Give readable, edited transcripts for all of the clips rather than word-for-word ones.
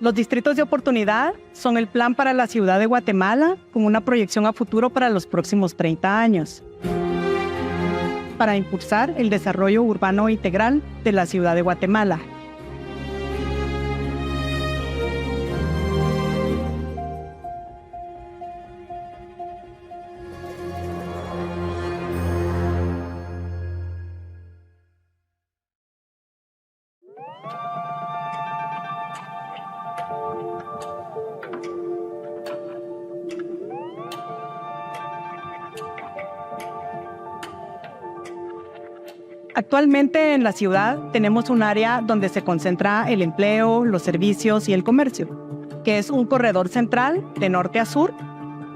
Los distritos de oportunidad son el plan para la ciudad de Guatemala con una proyección a futuro para los próximos 30 años, para impulsar el desarrollo urbano integral de la ciudad de Guatemala. Actualmente en la ciudad tenemos un área donde se concentra el empleo, los servicios y el comercio, que es un corredor central de norte a sur.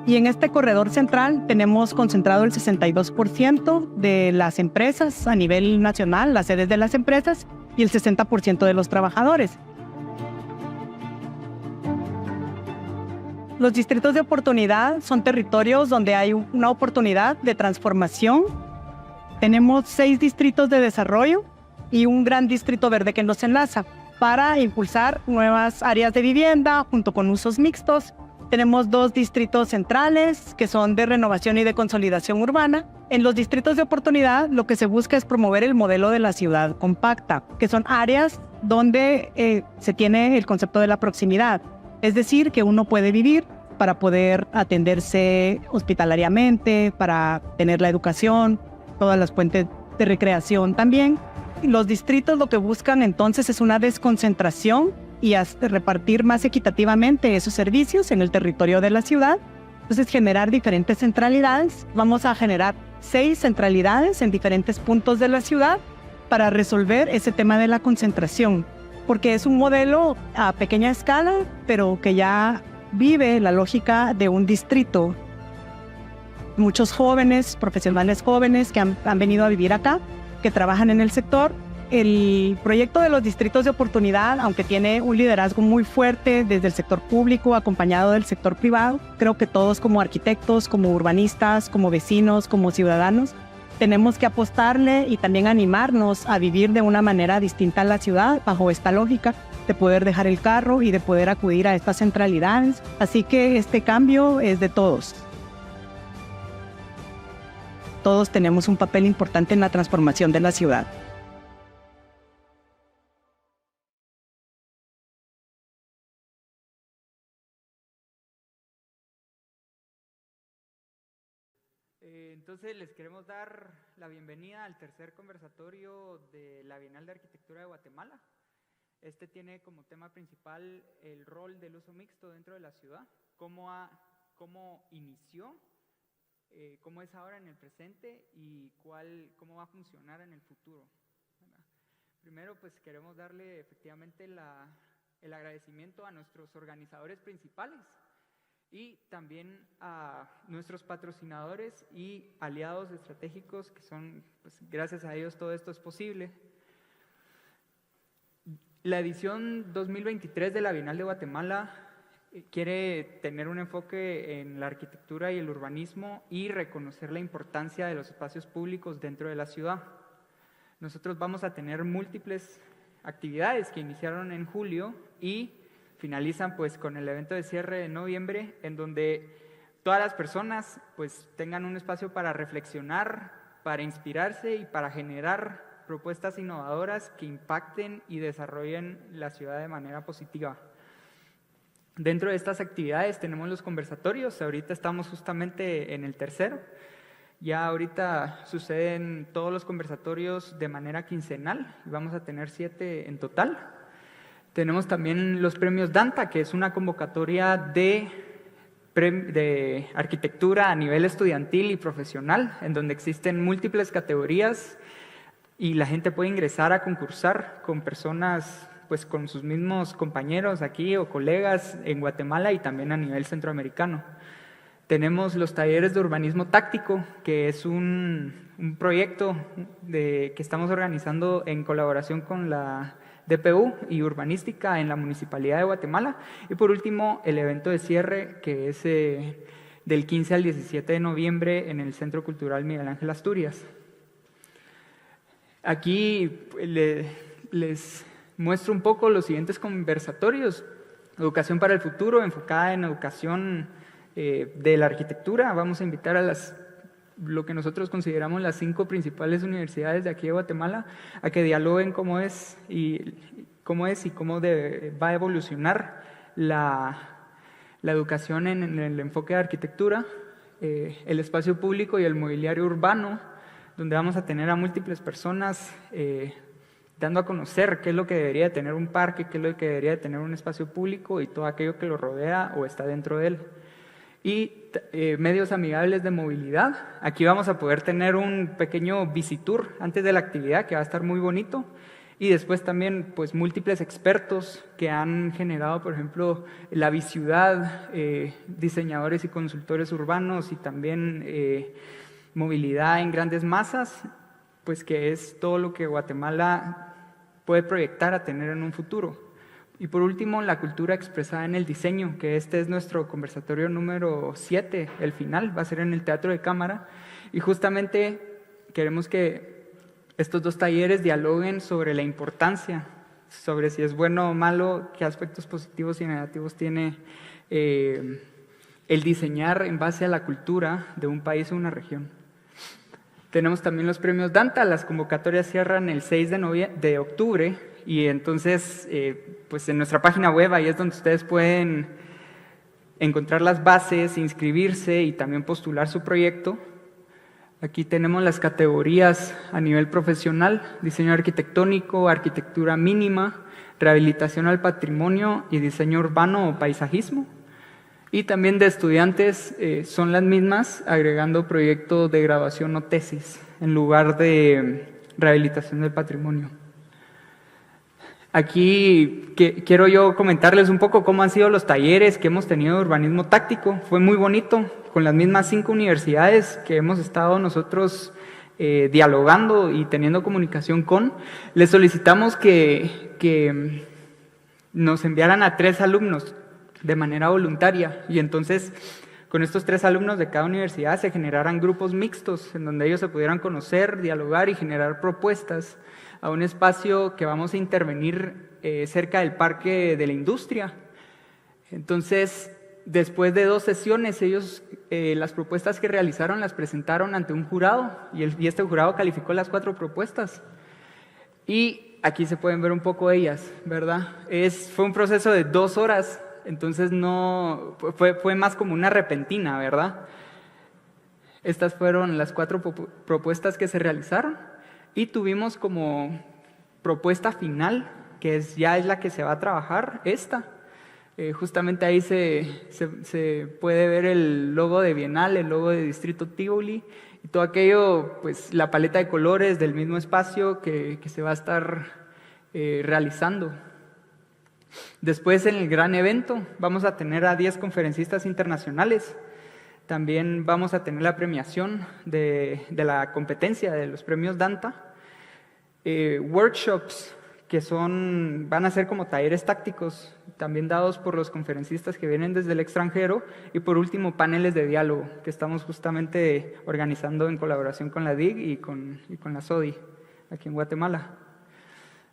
Y en este corredor central tenemos concentrado el 62% de las empresas a nivel nacional, las sedes de las empresas, y el 60% de los trabajadores. Los distritos de oportunidad son territorios donde hay una oportunidad de transformación. Tenemos 6 distritos de desarrollo y un gran distrito verde que nos enlaza para impulsar nuevas áreas de vivienda junto con usos mixtos. Tenemos 2 distritos centrales que son de renovación y de consolidación urbana. En los distritos de oportunidad lo que se busca es promover el modelo de la ciudad compacta, que son áreas donde se tiene el concepto de la proximidad. Es decir, que uno puede vivir para poder atenderse hospitalariamente, para tener la educación, todas las fuentes de recreación también. Los distritos lo que buscan entonces es una desconcentración y repartir más equitativamente esos servicios en el territorio de la ciudad. Entonces generar diferentes centralidades. Vamos a generar 6 centralidades en diferentes puntos de la ciudad para resolver ese tema de la concentración, porque es un modelo a pequeña escala, pero que ya vive la lógica de un distrito. Muchos jóvenes, profesionales jóvenes que han venido a vivir acá, que trabajan en el sector. El proyecto de los distritos de oportunidad, aunque tiene un liderazgo muy fuerte desde el sector público, acompañado del sector privado, creo que todos como arquitectos, como urbanistas, como vecinos, como ciudadanos, tenemos que apostarle y también animarnos a vivir de una manera distinta a la ciudad, bajo esta lógica de poder dejar el carro y de poder acudir a estas centralidades. Así que este cambio es de todos. Todos tenemos un papel importante en la transformación de la ciudad. Entonces les queremos dar la bienvenida al tercer conversatorio de la Bienal de Arquitectura de Guatemala. Este tiene como tema principal el rol del uso mixto dentro de la ciudad, cómo inició, cómo es ahora en el presente y cómo va a funcionar en el futuro, ¿verdad? Primero, pues queremos darle efectivamente el agradecimiento a nuestros organizadores principales y también a nuestros patrocinadores y aliados estratégicos que son, pues gracias a ellos todo esto es posible. La edición 2023 de la Bienal de Guatemala quiere tener un enfoque en la arquitectura y el urbanismo y reconocer la importancia de los espacios públicos dentro de la ciudad. Nosotros vamos a tener múltiples actividades que iniciaron en julio y finalizan pues con el evento de cierre de noviembre, en donde todas las personas pues tengan un espacio para reflexionar, para inspirarse y para generar propuestas innovadoras que impacten y desarrollen la ciudad de manera positiva. Dentro de estas actividades tenemos los conversatorios, ahorita estamos justamente en el tercero. Ya ahorita suceden todos los conversatorios de manera quincenal, y vamos a tener 7 en total. Tenemos también los premios Danta, que es una convocatoria de arquitectura a nivel estudiantil y profesional, en donde existen múltiples categorías y la gente puede ingresar a concursar con personas, pues con sus mismos compañeros aquí o colegas en Guatemala y también a nivel centroamericano. Tenemos los talleres de urbanismo táctico, que es un proyecto que estamos organizando en colaboración con la DPU y urbanística en la Municipalidad de Guatemala. Y por último, el evento de cierre, que es del 15 al 17 de noviembre en el Centro Cultural Miguel Ángel Asturias. Aquí les muestro un poco los siguientes conversatorios. Educación para el futuro, enfocada en educación de la arquitectura. Vamos a invitar a lo que nosotros consideramos las 5 principales universidades de aquí de Guatemala a que dialoguen cómo es y cómo va a evolucionar la educación en el enfoque de arquitectura, el espacio público y el mobiliario urbano, donde vamos a tener a múltiples personas dando a conocer qué es lo que debería tener un parque, qué es lo que debería tener un espacio público y todo aquello que lo rodea o está dentro de él. Y medios amigables de movilidad. Aquí vamos a poder tener un pequeño visitour antes de la actividad que va a estar muy bonito. Y después también pues múltiples expertos que han generado, por ejemplo, la biciudad, diseñadores y consultores urbanos y también movilidad en grandes masas, pues que es todo lo que Guatemala puede proyectar a tener en un futuro. Y por último, la cultura expresada en el diseño, que este es nuestro conversatorio número 7, el final, va a ser en el Teatro de Cámara. Y justamente queremos que estos 2 talleres dialoguen sobre la importancia, sobre si es bueno o malo, qué aspectos positivos y negativos tiene el diseñar en base a la cultura de un país o una región. Tenemos también los premios Danta, las convocatorias cierran el 6 de octubre y entonces pues en nuestra página web ahí es donde ustedes pueden encontrar las bases, inscribirse y también postular su proyecto. Aquí tenemos las categorías a nivel profesional: diseño arquitectónico, arquitectura mínima, rehabilitación al patrimonio y diseño urbano o paisajismo. Y también de estudiantes son las mismas, agregando proyecto de graduación o tesis en lugar de rehabilitación del patrimonio. Aquí quiero yo comentarles un poco cómo han sido los talleres que hemos tenido de urbanismo táctico. Fue muy bonito, con las mismas 5 universidades que hemos estado nosotros dialogando y teniendo comunicación con. Les solicitamos que nos enviaran a 3 alumnos de manera voluntaria y entonces con estos 3 alumnos de cada universidad se generaran grupos mixtos en donde ellos se pudieran conocer, dialogar y generar propuestas a un espacio que vamos a intervenir cerca del Parque de la Industria. Entonces, después de 2 sesiones, ellos las propuestas que realizaron las presentaron ante un jurado y este jurado calificó las 4 propuestas. Y aquí se pueden ver un poco ellas, ¿verdad? Fue un proceso de 2 horas, entonces no fue más como una repentina, ¿verdad? Estas fueron las 4 propuestas que se realizaron. Y tuvimos como propuesta final, que ya es la que se va a trabajar, esta. Justamente ahí se puede ver el logo de Bienal, el logo de Distrito Tivoli, y todo aquello, pues la paleta de colores del mismo espacio que se va a estar realizando. Después, en el gran evento, vamos a tener a 10 conferencistas internacionales. También vamos a tener la premiación de la competencia de los premios Danta. Workshops que van a ser como talleres tácticos, también dados por los conferencistas que vienen desde el extranjero. Y por último, paneles de diálogo que estamos justamente organizando en colaboración con la DIG y con la SODI aquí en Guatemala.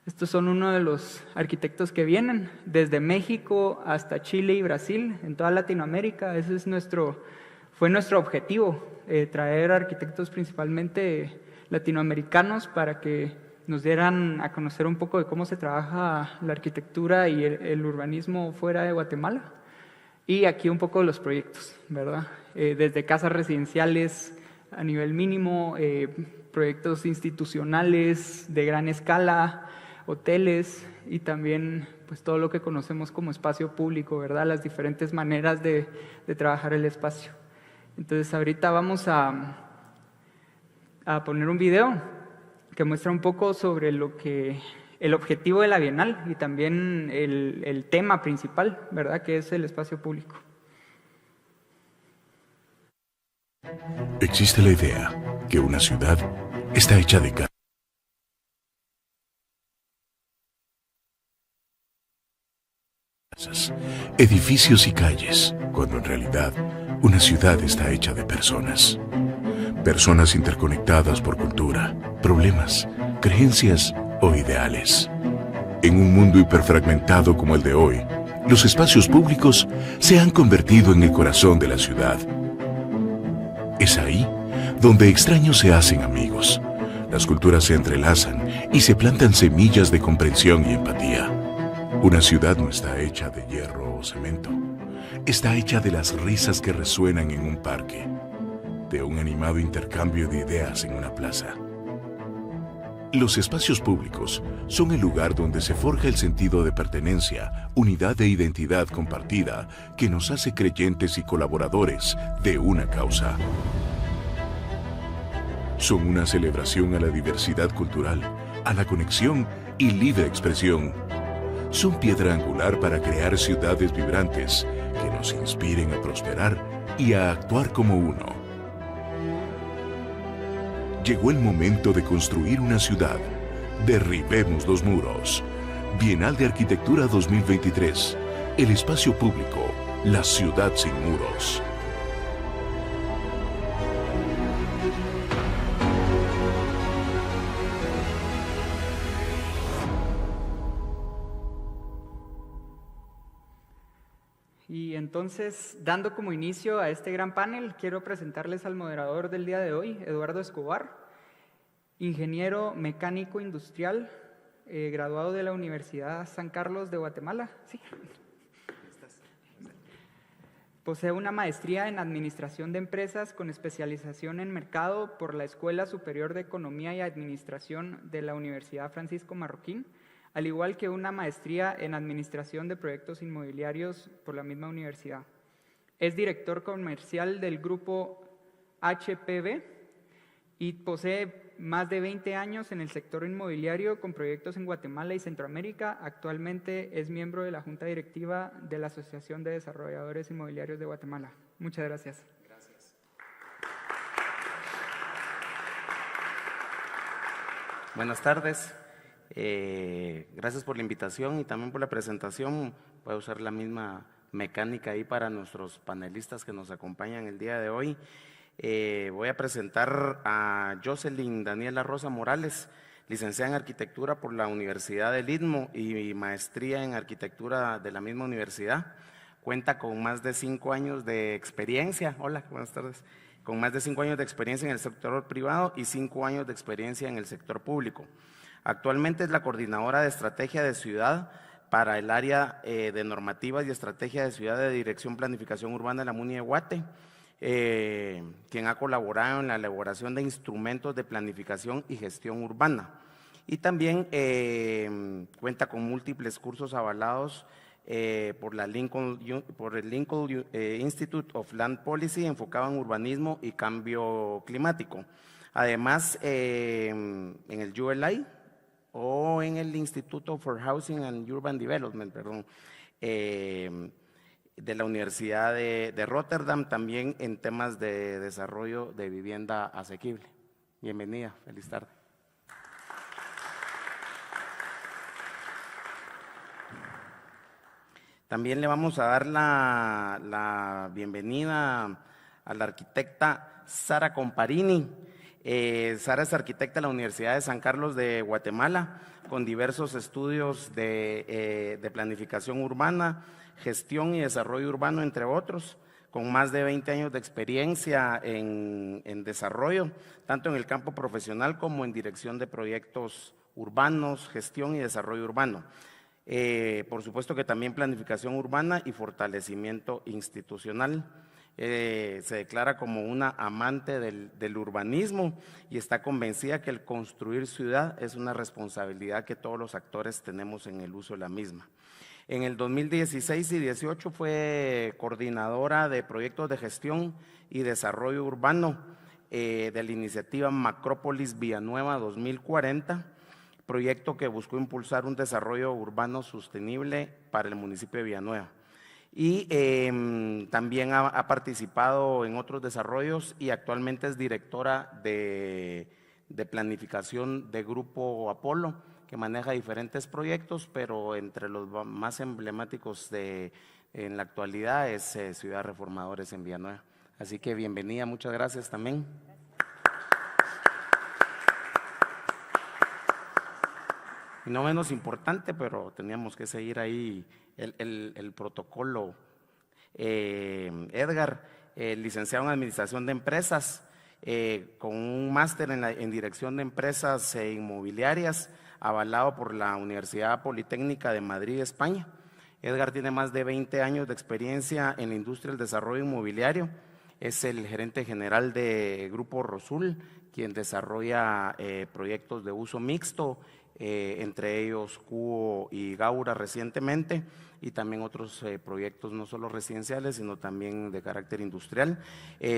Estos son uno de los arquitectos que vienen desde México hasta Chile y Brasil, en toda Latinoamérica. Ese fue nuestro objetivo, traer arquitectos principalmente latinoamericanos para que nos dieran a conocer un poco de cómo se trabaja la arquitectura y el urbanismo fuera de Guatemala. Y aquí un poco de los proyectos, ¿verdad? Desde casas residenciales a nivel mínimo, proyectos institucionales de gran escala, hoteles y también pues todo lo que conocemos como espacio público, ¿verdad? Las diferentes maneras de trabajar el espacio. Entonces ahorita vamos a poner un video que muestra un poco sobre el objetivo de la Bienal y también el tema principal, ¿verdad? Que es el espacio público. Existe la idea que una ciudad está hecha de casas, edificios y calles, cuando en realidad una ciudad está hecha de personas. Personas interconectadas por cultura, problemas, creencias o ideales. En un mundo hiperfragmentado como el de hoy, los espacios públicos se han convertido en el corazón de la ciudad. Es ahí donde extraños se hacen amigos, las culturas se entrelazan y se plantan semillas de comprensión y empatía. Una ciudad no está hecha de hierro o cemento, está hecha de las risas que resuenan en un parque, de un animado intercambio de ideas en una plaza. Los espacios públicos son el lugar donde se forja el sentido de pertenencia, unidad e identidad compartida que nos hace creyentes y colaboradores de una causa. Son una celebración a la diversidad cultural, a la conexión y libre expresión. Son piedra angular para crear ciudades vibrantes que nos inspiren a prosperar y a actuar como uno. Llegó el momento de construir una ciudad. Derribemos los muros. Bienal de Arquitectura 2023. El espacio público. La ciudad sin muros. Y entonces, dando como inicio a este gran panel, quiero presentarles al moderador del día de hoy, Eduardo Escobar, ingeniero mecánico industrial, graduado de la Universidad San Carlos de Guatemala. Sí. Posee una maestría en Administración de Empresas con especialización en Mercado por la Escuela Superior de Economía y Administración de la Universidad Francisco Marroquín, al igual que una maestría en Administración de Proyectos Inmobiliarios por la misma universidad. Es director comercial del grupo HPB y posee más de 20 años en el sector inmobiliario con proyectos en Guatemala y Centroamérica. Actualmente es miembro de la Junta Directiva de la Asociación de Desarrolladores Inmobiliarios de Guatemala. Muchas gracias. Gracias. Buenas tardes. Gracias por la invitación y también por la presentación. Voy a usar la misma mecánica ahí para nuestros panelistas que nos acompañan el día de hoy. Voy a presentar a Jocelyn Daniela Rosa Morales, licenciada en Arquitectura por la Universidad del Istmo y maestría en Arquitectura de la misma universidad. Cuenta con más de 5 años de experiencia. Hola, buenas tardes. Con más de 5 años de experiencia en el sector privado y 5 años de experiencia en el sector público. Actualmente es la coordinadora de estrategia de ciudad para el área de normativas y estrategia de ciudad de Dirección Planificación Urbana de la MUNI de Guate, quien ha colaborado en la elaboración de instrumentos de planificación y gestión urbana. Y también cuenta con múltiples cursos avalados por el Lincoln Institute of Land Policy enfocado en urbanismo y cambio climático. Además, en el ULI, o en el Instituto for Housing and Urban Development, de la Universidad de Rotterdam, también en temas de desarrollo de vivienda asequible. Bienvenida, feliz tarde. También le vamos a dar la bienvenida a la arquitecta Sara Comparini. Sara es arquitecta de la Universidad de San Carlos de Guatemala, con diversos estudios de planificación urbana, gestión y desarrollo urbano, entre otros, con más de 20 años de experiencia en desarrollo, tanto en el campo profesional como en dirección de proyectos urbanos, gestión y desarrollo urbano. Por supuesto que también planificación urbana y fortalecimiento institucional. Se declara como una amante del urbanismo y está convencida que el construir ciudad es una responsabilidad que todos los actores tenemos en el uso de la misma. En el 2016 y 2018 fue coordinadora de proyectos de gestión y desarrollo urbano de la iniciativa Macrópolis Villanueva 2040, proyecto que buscó impulsar un desarrollo urbano sostenible para el municipio de Villanueva. Y también ha participado en otros desarrollos y actualmente es directora de planificación de Grupo Apolo, que maneja diferentes proyectos, pero entre los más emblemáticos en la actualidad es Ciudad Reformadores en Villanueva. Así que bienvenida, muchas gracias también. Y no menos importante, pero teníamos que seguir ahí el protocolo. Edgar, licenciado en Administración de Empresas, con un máster en Dirección de Empresas Inmobiliarias, avalado por la Universidad Politécnica de Madrid, España. Edgar tiene más de 20 años de experiencia en la industria del desarrollo inmobiliario. Es el gerente general de Grupo Rosul, quien desarrolla proyectos de uso mixto, entre ellos Cubo y Gaura recientemente, y también otros proyectos no solo residenciales, sino también de carácter industrial.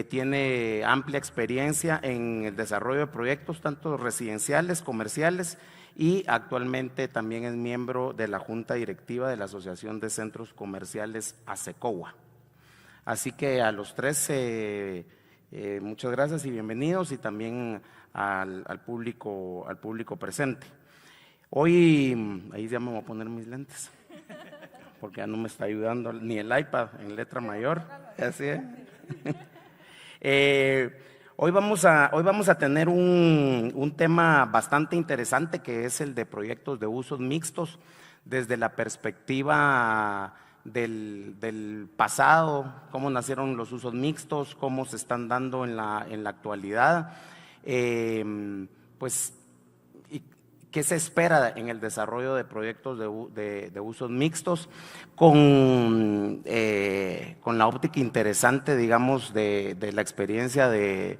Tiene amplia experiencia en el desarrollo de proyectos, tanto residenciales, comerciales, y actualmente también es miembro de la Junta Directiva de la Asociación de Centros Comerciales ASECOA. Así que a los tres, muchas gracias y bienvenidos, y también al público presente. Hoy, ahí ya me voy a poner mis lentes, porque ya no me está ayudando ni el iPad en letra mayor. Así es. Hoy vamos a tener un tema bastante interesante, que es el de proyectos de usos mixtos, desde la perspectiva del pasado, cómo nacieron los usos mixtos, cómo se están dando en la actualidad, pues, ¿qué se espera en el desarrollo de proyectos de usos mixtos? Con la óptica interesante, digamos, de la experiencia de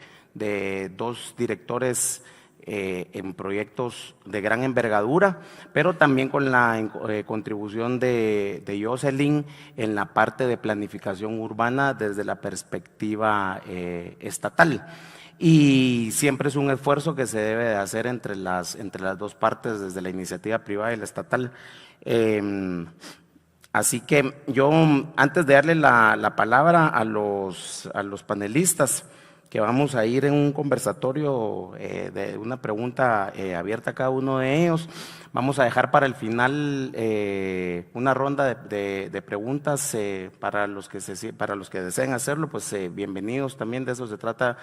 dos directores en proyectos de gran envergadura, pero también con la contribución de Jocelyn en la parte de planificación urbana desde la perspectiva estatal. Y siempre es un esfuerzo que se debe de hacer entre las dos partes, desde la iniciativa privada y la estatal. Así que yo, antes de darle la palabra a los panelistas, que vamos a ir en un conversatorio de una pregunta abierta a cada uno de ellos, vamos a dejar para el final una ronda de preguntas para los que deseen hacerlo, pues bienvenidos también, de eso se trata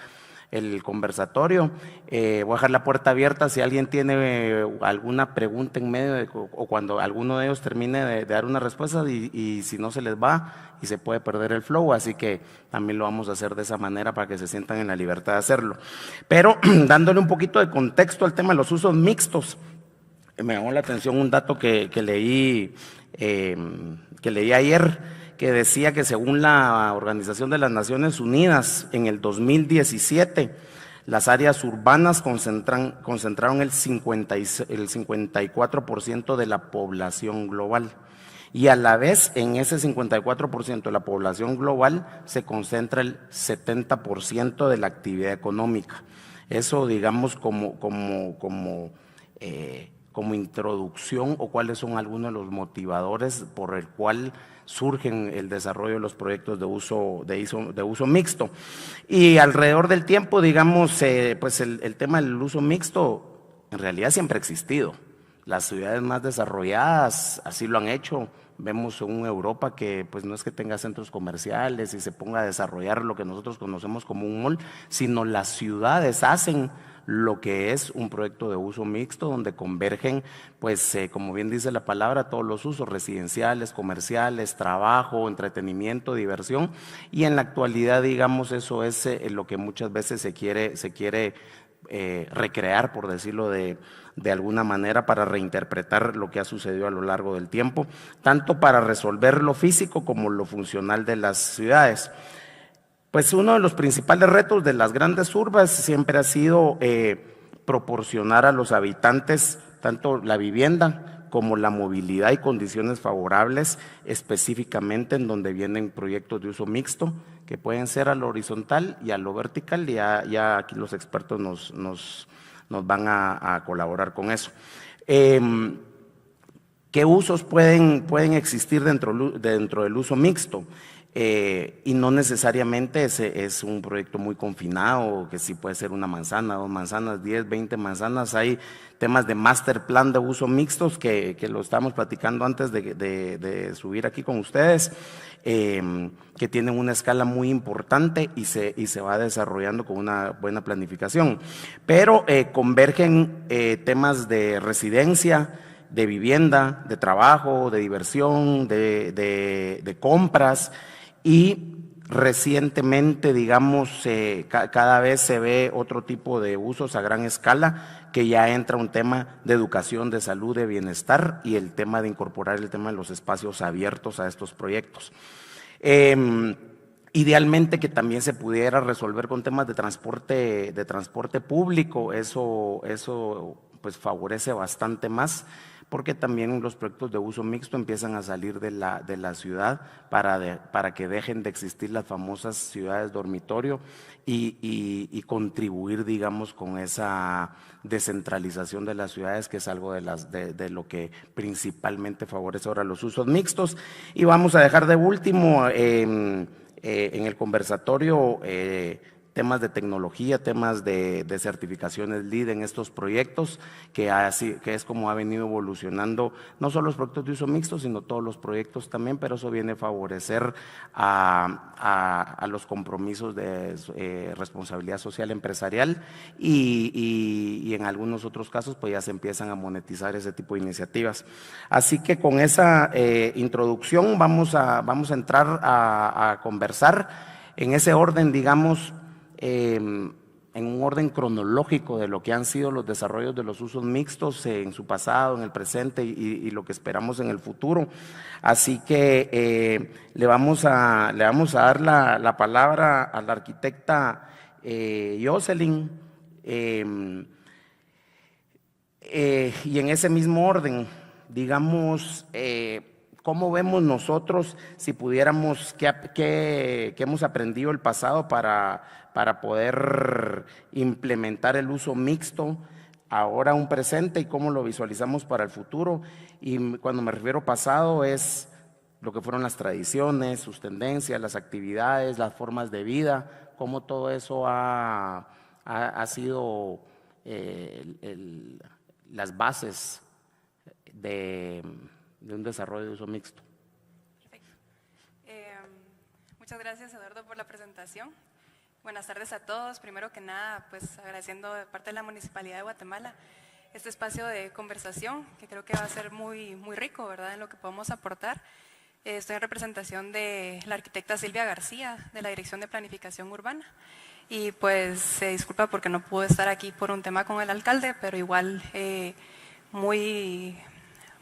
el conversatorio. Voy a dejar la puerta abierta si alguien tiene alguna pregunta en medio o cuando alguno de ellos termine de dar una respuesta, y si no, se les va y se puede perder el flow, así que también lo vamos a hacer de esa manera para que se sientan en la libertad de hacerlo. Pero dándole un poquito de contexto al tema de los usos mixtos, me llamó la atención un dato que leí ayer, que decía que según la Organización de las Naciones Unidas, en el 2017, las áreas urbanas concentraron el 54% de la población global. Y a la vez, en ese 54% de la población global se concentra el 70% de la actividad económica. Eso, digamos, como introducción, o cuáles son algunos de los motivadores por el cual surgen el desarrollo de los proyectos de uso mixto. Y alrededor del tiempo, digamos, pues el tema del uso mixto en realidad siempre ha existido. Las ciudades más desarrolladas así lo han hecho. Vemos en Europa que pues no es que tenga centros comerciales y se ponga a desarrollar lo que nosotros conocemos como un mall, sino las ciudades hacen lo que es un proyecto de uso mixto, donde convergen, pues como bien dice la palabra, todos los usos residenciales, comerciales, trabajo, entretenimiento, diversión, y en la actualidad, digamos, eso es lo que muchas veces se quiere recrear, por decirlo de alguna manera, para reinterpretar lo que ha sucedido a lo largo del tiempo, tanto para resolver lo físico como lo funcional de las ciudades. Pues uno de los principales retos de las grandes urbes siempre ha sido proporcionar a los habitantes tanto la vivienda como la movilidad y condiciones favorables, específicamente en donde vienen proyectos de uso mixto, que pueden ser a lo horizontal y a lo vertical, y ya aquí los expertos nos van a colaborar con eso. ¿Qué usos pueden existir dentro del uso mixto? Y no necesariamente es un proyecto muy confinado, que sí puede ser una manzana, 2 manzanas, 10, 20 manzanas. Hay temas de master plan de uso mixtos que lo estamos platicando antes de subir aquí con ustedes, que tienen una escala muy importante y se va desarrollando con una buena planificación. Pero convergen temas de residencia, de vivienda, de trabajo, de diversión, de compras, y recientemente, digamos, cada vez se ve otro tipo de usos a gran escala, que ya entra un tema de educación, de salud, de bienestar, y el tema de incorporar el tema de los espacios abiertos a estos proyectos. Idealmente que también se pudiera resolver con temas de transporte público, eso pues favorece bastante más, porque también los proyectos de uso mixto empiezan a salir de la ciudad para que dejen de existir las famosas ciudades dormitorio y contribuir, digamos, con esa descentralización de las ciudades, que es algo de lo que principalmente favorece ahora los usos mixtos. Y vamos a dejar de último en el conversatorio temas de tecnología, temas de certificaciones LEED en estos proyectos, que es como ha venido evolucionando no solo los proyectos de uso mixto, sino todos los proyectos también, pero eso viene a favorecer a los compromisos de responsabilidad social empresarial, y en algunos otros casos pues ya se empiezan a monetizar ese tipo de iniciativas. Así que con esa introducción vamos a entrar a conversar en ese orden, digamos, en un orden cronológico de lo que han sido los desarrollos de los usos mixtos en su pasado, en el presente y lo que esperamos en el futuro. Así que le vamos a dar la palabra a la arquitecta Jocelyn, y en ese mismo orden, digamos, ¿cómo vemos nosotros, si pudiéramos, qué hemos aprendido el pasado para poder implementar el uso mixto ahora un presente, y cómo lo visualizamos para el futuro? Y cuando me refiero pasado es lo que fueron las tradiciones, sus tendencias, las actividades, las formas de vida, cómo todo eso ha sido las bases de un desarrollo de uso mixto. Perfecto. Muchas gracias, Eduardo, por la presentación. Buenas tardes a todos. Primero que nada, pues agradeciendo de parte de la Municipalidad de Guatemala este espacio de conversación, que creo que va a ser muy, muy rico, ¿verdad?, en lo que podemos aportar. Estoy en representación de la arquitecta Silvia García, de la Dirección de Planificación Urbana. Y pues se disculpa porque no pude estar aquí por un tema con el alcalde, pero igual muy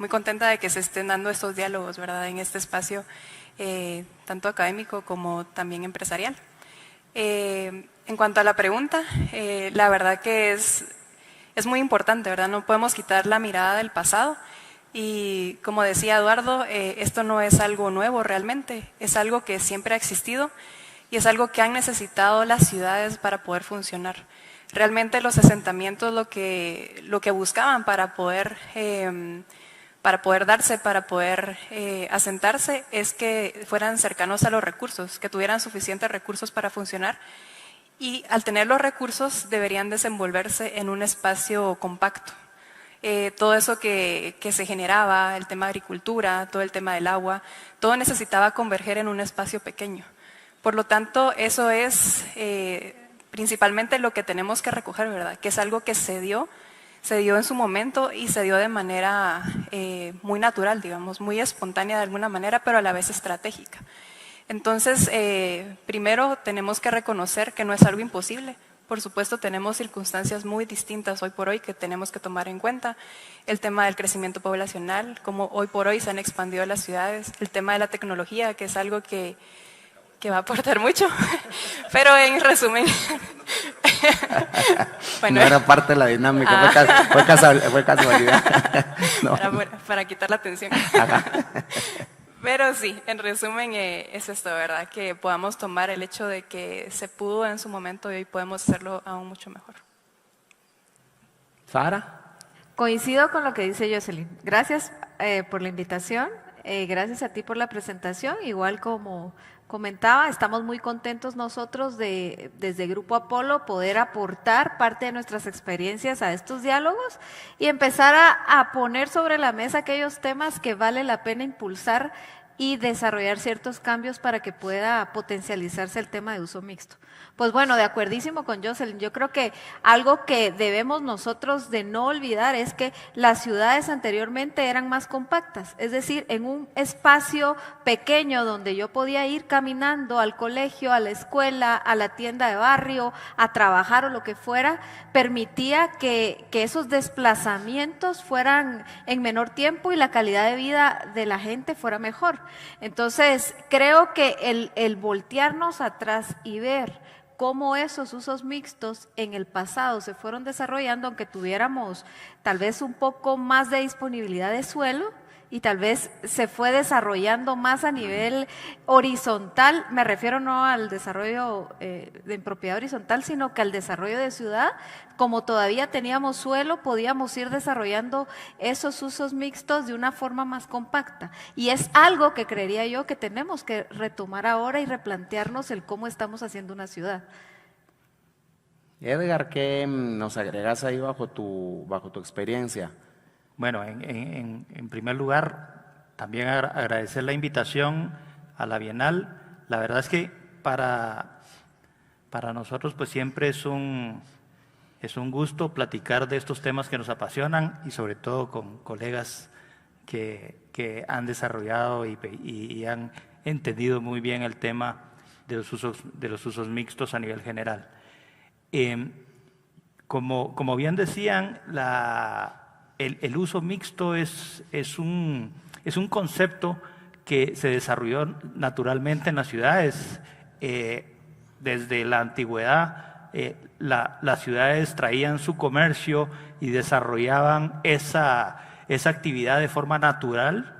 contenta de que se estén dando estos diálogos, ¿verdad?, en este espacio tanto académico como también empresarial. En cuanto a la pregunta, la verdad que es muy importante, ¿verdad? No podemos quitar la mirada del pasado, y como decía Eduardo, esto no es algo nuevo realmente, es algo que siempre ha existido y es algo que han necesitado las ciudades para poder funcionar. Realmente los asentamientos lo que buscaban para poder asentarse es que fueran cercanos a los recursos, que tuvieran suficientes recursos para funcionar, y al tener los recursos deberían desenvolverse en un espacio compacto. Todo eso que se generaba, el tema de agricultura, todo el tema del agua, todo necesitaba converger en un espacio pequeño. Por lo tanto, eso es principalmente lo que tenemos que recoger, ¿verdad?, que es algo que se dio en su momento y se dio de manera muy natural, digamos, muy espontánea de alguna manera, pero a la vez estratégica. Entonces, primero tenemos que reconocer que no es algo imposible. Por supuesto, tenemos circunstancias muy distintas hoy por hoy que tenemos que tomar en cuenta. El tema del crecimiento poblacional, como hoy por hoy se han expandido las ciudades, el tema de la tecnología, que es algo que va a aportar mucho, pero en resumen… Bueno, no era parte de la dinámica, fue casualidad. No. Para quitar la atención. Pero sí, en resumen es esto, ¿verdad? Que podamos tomar el hecho de que se pudo en su momento y hoy podemos hacerlo aún mucho mejor. ¿Sara? Coincido con lo que dice Jocelyn. Gracias por la invitación, gracias a ti por la presentación. Igual como comentaba, estamos muy contentos nosotros desde Grupo Apolo poder aportar parte de nuestras experiencias a estos diálogos y empezar a poner sobre la mesa aquellos temas que vale la pena impulsar y desarrollar ciertos cambios para que pueda potencializarse el tema de uso mixto. Pues bueno, de acuerdísimo con Jocelyn, yo creo que algo que debemos nosotros de no olvidar es que las ciudades anteriormente eran más compactas, es decir, en un espacio pequeño donde yo podía ir caminando al colegio, a la escuela, a la tienda de barrio, a trabajar o lo que fuera, permitía que esos desplazamientos fueran en menor tiempo y la calidad de vida de la gente fuera mejor. Entonces, creo que el voltearnos atrás y ver cómo esos usos mixtos en el pasado se fueron desarrollando, aunque tuviéramos tal vez un poco más de disponibilidad de suelo, y tal vez se fue desarrollando más a nivel horizontal, me refiero no al desarrollo de propiedad horizontal, sino que al desarrollo de ciudad, como todavía teníamos suelo, podíamos ir desarrollando esos usos mixtos de una forma más compacta. Y es algo que creería yo que tenemos que retomar ahora y replantearnos el cómo estamos haciendo una ciudad. Edgar, ¿qué nos agregas ahí bajo tu experiencia? Bueno, en primer lugar, también agradecer la invitación a la Bienal. La verdad es que para nosotros pues siempre es un gusto platicar de estos temas que nos apasionan y sobre todo con colegas que han desarrollado y han entendido muy bien el tema de los usos mixtos a nivel general. Como bien decían, el uso mixto es un concepto que se desarrolló naturalmente en las ciudades. Desde la antigüedad, las ciudades traían su comercio y desarrollaban esa actividad de forma natural.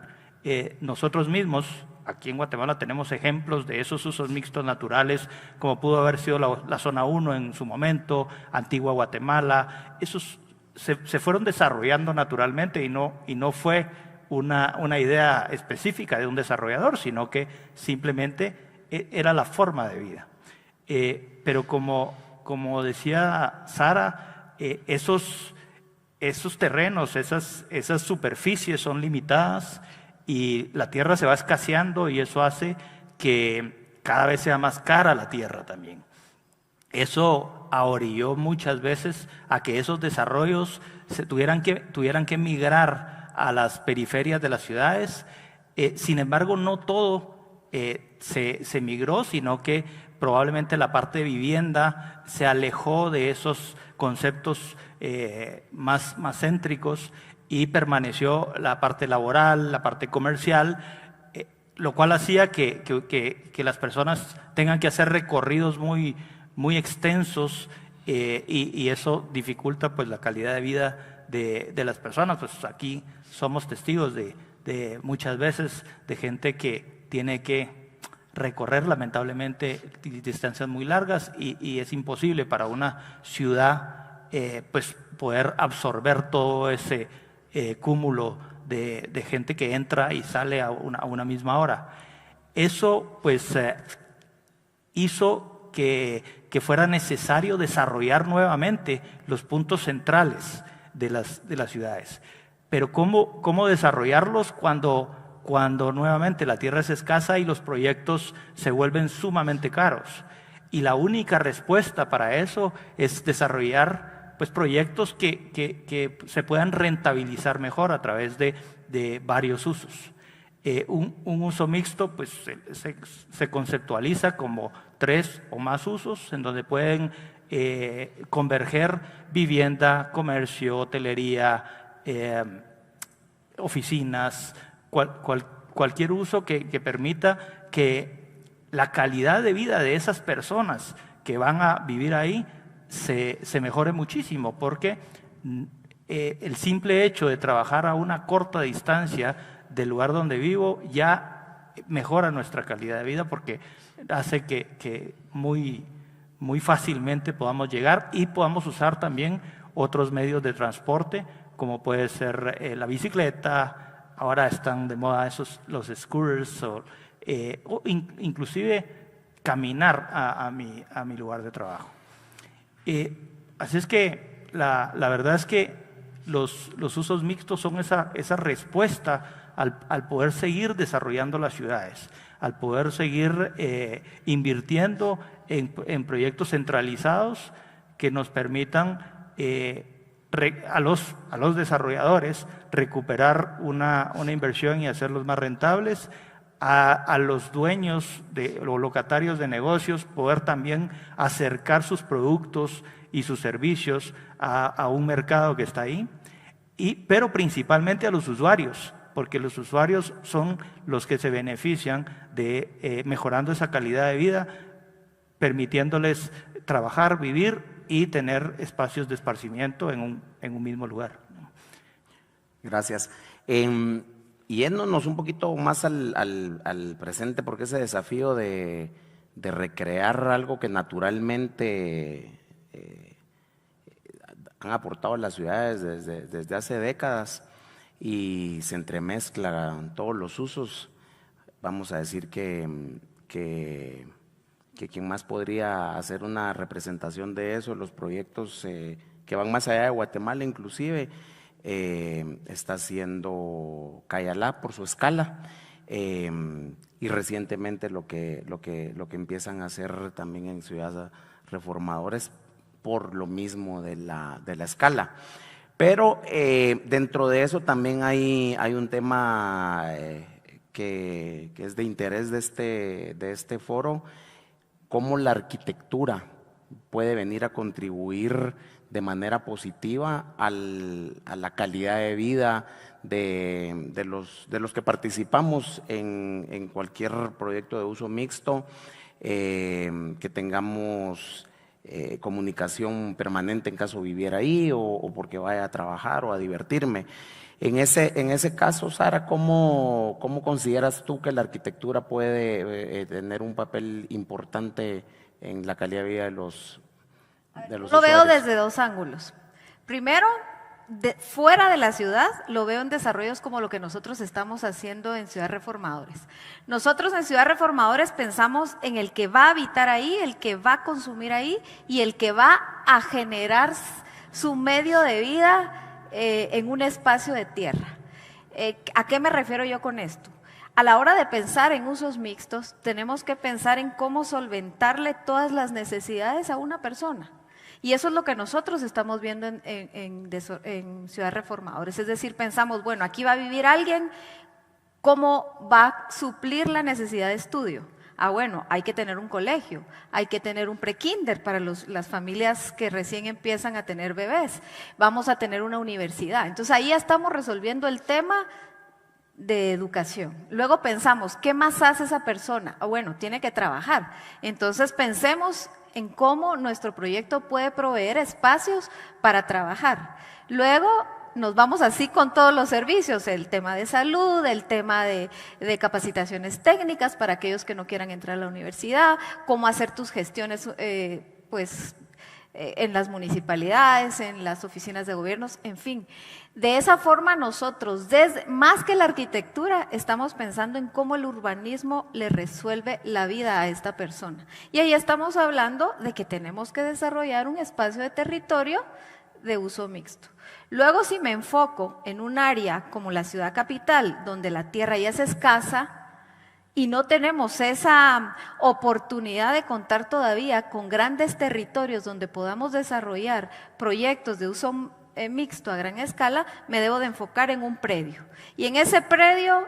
Nosotros mismos, aquí en Guatemala, tenemos ejemplos de esos usos mixtos naturales, como pudo haber sido la Zona 1 en su momento, Antigua Guatemala. Esos se fueron desarrollando naturalmente y no fue una idea específica de un desarrollador, sino que simplemente era la forma de vida. Pero como decía Sara, esos terrenos, esas superficies son limitadas y la tierra se va escaseando y eso hace que cada vez sea más cara la tierra también. Eso ahorilló muchas veces a que esos desarrollos tuvieran que migrar a las periferias de las ciudades. Sin embargo, no todo se migró, sino que probablemente la parte de vivienda se alejó de esos conceptos más céntricos y permaneció la parte laboral, la parte comercial, lo cual hacía que las personas tengan que hacer recorridos muy extensos y eso dificulta pues la calidad de vida de las personas. Pues aquí somos testigos de muchas veces de gente que tiene que recorrer lamentablemente distancias muy largas y es imposible para una ciudad pues poder absorber todo ese cúmulo de gente que entra y sale a una misma hora. Eso pues hizo que fuera necesario desarrollar nuevamente los puntos centrales de las ciudades. Pero ¿cómo desarrollarlos cuando nuevamente la tierra es escasa y los proyectos se vuelven sumamente caros? Y la única respuesta para eso es desarrollar pues, proyectos que se puedan rentabilizar mejor a través de varios usos. Un uso mixto pues, se conceptualiza como 3 o más usos en donde pueden converger vivienda, comercio, hotelería, oficinas, cualquier uso que permita que la calidad de vida de esas personas que van a vivir ahí se mejore muchísimo, porque el simple hecho de trabajar a una corta distancia del lugar donde vivo ya mejora nuestra calidad de vida, porque hace que muy fácilmente podamos llegar y podamos usar también otros medios de transporte, como puede ser la bicicleta. Ahora están de moda los scooters o inclusive caminar a mi lugar de trabajo. Así es que la verdad es que los usos mixtos son esa respuesta al poder seguir desarrollando las ciudades, al poder seguir invirtiendo en proyectos centralizados que nos permitan a los desarrolladores recuperar una inversión y hacerlos más rentables, a los dueños o locatarios de negocios poder también acercar sus productos y sus servicios a un mercado que está ahí, pero principalmente a los usuarios, porque los usuarios son los que se benefician de mejorando esa calidad de vida, permitiéndoles trabajar, vivir y tener espacios de esparcimiento en un mismo lugar. Gracias. Yéndonos un poquito más al presente, porque ese desafío de recrear algo que naturalmente han aportado a las ciudades desde hace décadas y se entremezclan todos los usos, vamos a decir que quien más podría hacer una representación de eso, los proyectos que van más allá de Guatemala inclusive, está haciendo Cayalá por su escala, y recientemente lo que empiezan a hacer también en Ciudad Reformadores por lo mismo de la escala. Pero dentro de eso también hay un tema que es de interés de este foro, cómo la arquitectura puede venir a contribuir de manera positiva a la calidad de vida de los que participamos en cualquier proyecto de uso mixto, que tengamos comunicación permanente en caso viviera ahí o porque vaya a trabajar o a divertirme. En ese caso, Sara, ¿cómo consideras tú que la arquitectura puede tener un papel importante en la calidad de vida de los Lo usuarios? veo desde dos ángulos. Primero, fuera de la ciudad, lo veo en desarrollos como lo que nosotros estamos haciendo en Ciudad Reformadores. Nosotros en Ciudad Reformadores pensamos en el que va a habitar ahí, el que va a consumir ahí y el que va a generar su medio de vida en un espacio de tierra. ¿A qué me refiero yo con esto? A la hora de pensar en usos mixtos, tenemos que pensar en cómo solventarle todas las necesidades a una persona. Y eso es lo que nosotros estamos viendo en Ciudad Reformadores. Es decir, pensamos, bueno, aquí va a vivir alguien, ¿cómo va a suplir la necesidad de estudio? Bueno, hay que tener un colegio, hay que tener un prekinder para las familias que recién empiezan a tener bebés. Vamos a tener una universidad. Entonces ahí ya estamos resolviendo el tema de educación. Luego pensamos, ¿qué más hace esa persona? Bueno, tiene que trabajar. Entonces pensemos en cómo nuestro proyecto puede proveer espacios para trabajar. Luego nos vamos así con todos los servicios, el tema de salud, el tema de capacitaciones técnicas para aquellos que no quieran entrar a la universidad, cómo hacer tus gestiones en las municipalidades, en las oficinas de gobiernos, en fin. De esa forma nosotros, más que la arquitectura, estamos pensando en cómo el urbanismo le resuelve la vida a esta persona. Y ahí estamos hablando de que tenemos que desarrollar un espacio de territorio de uso mixto. Luego, si me enfoco en un área como la ciudad capital, donde la tierra ya es escasa y no tenemos esa oportunidad de contar todavía con grandes territorios donde podamos desarrollar proyectos de uso mixto a gran escala, me debo de enfocar en un predio. Y en ese predio,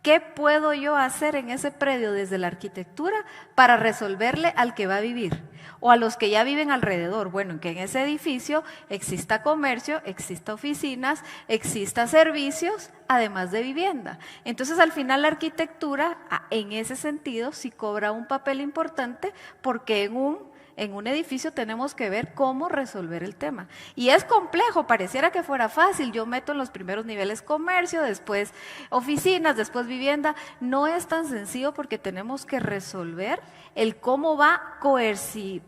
¿qué puedo yo hacer en ese predio desde la arquitectura para resolverle al que va a vivir? O a los que ya viven alrededor. Bueno, que en ese edificio exista comercio, exista oficinas, exista servicios, además de vivienda. Entonces, al final la arquitectura, en ese sentido, sí cobra un papel importante porque en un edificio tenemos que ver cómo resolver el tema. Y es complejo, pareciera que fuera fácil. Yo meto en los primeros niveles comercio, después oficinas, después vivienda. No es tan sencillo porque tenemos que resolver el cómo va a coexistir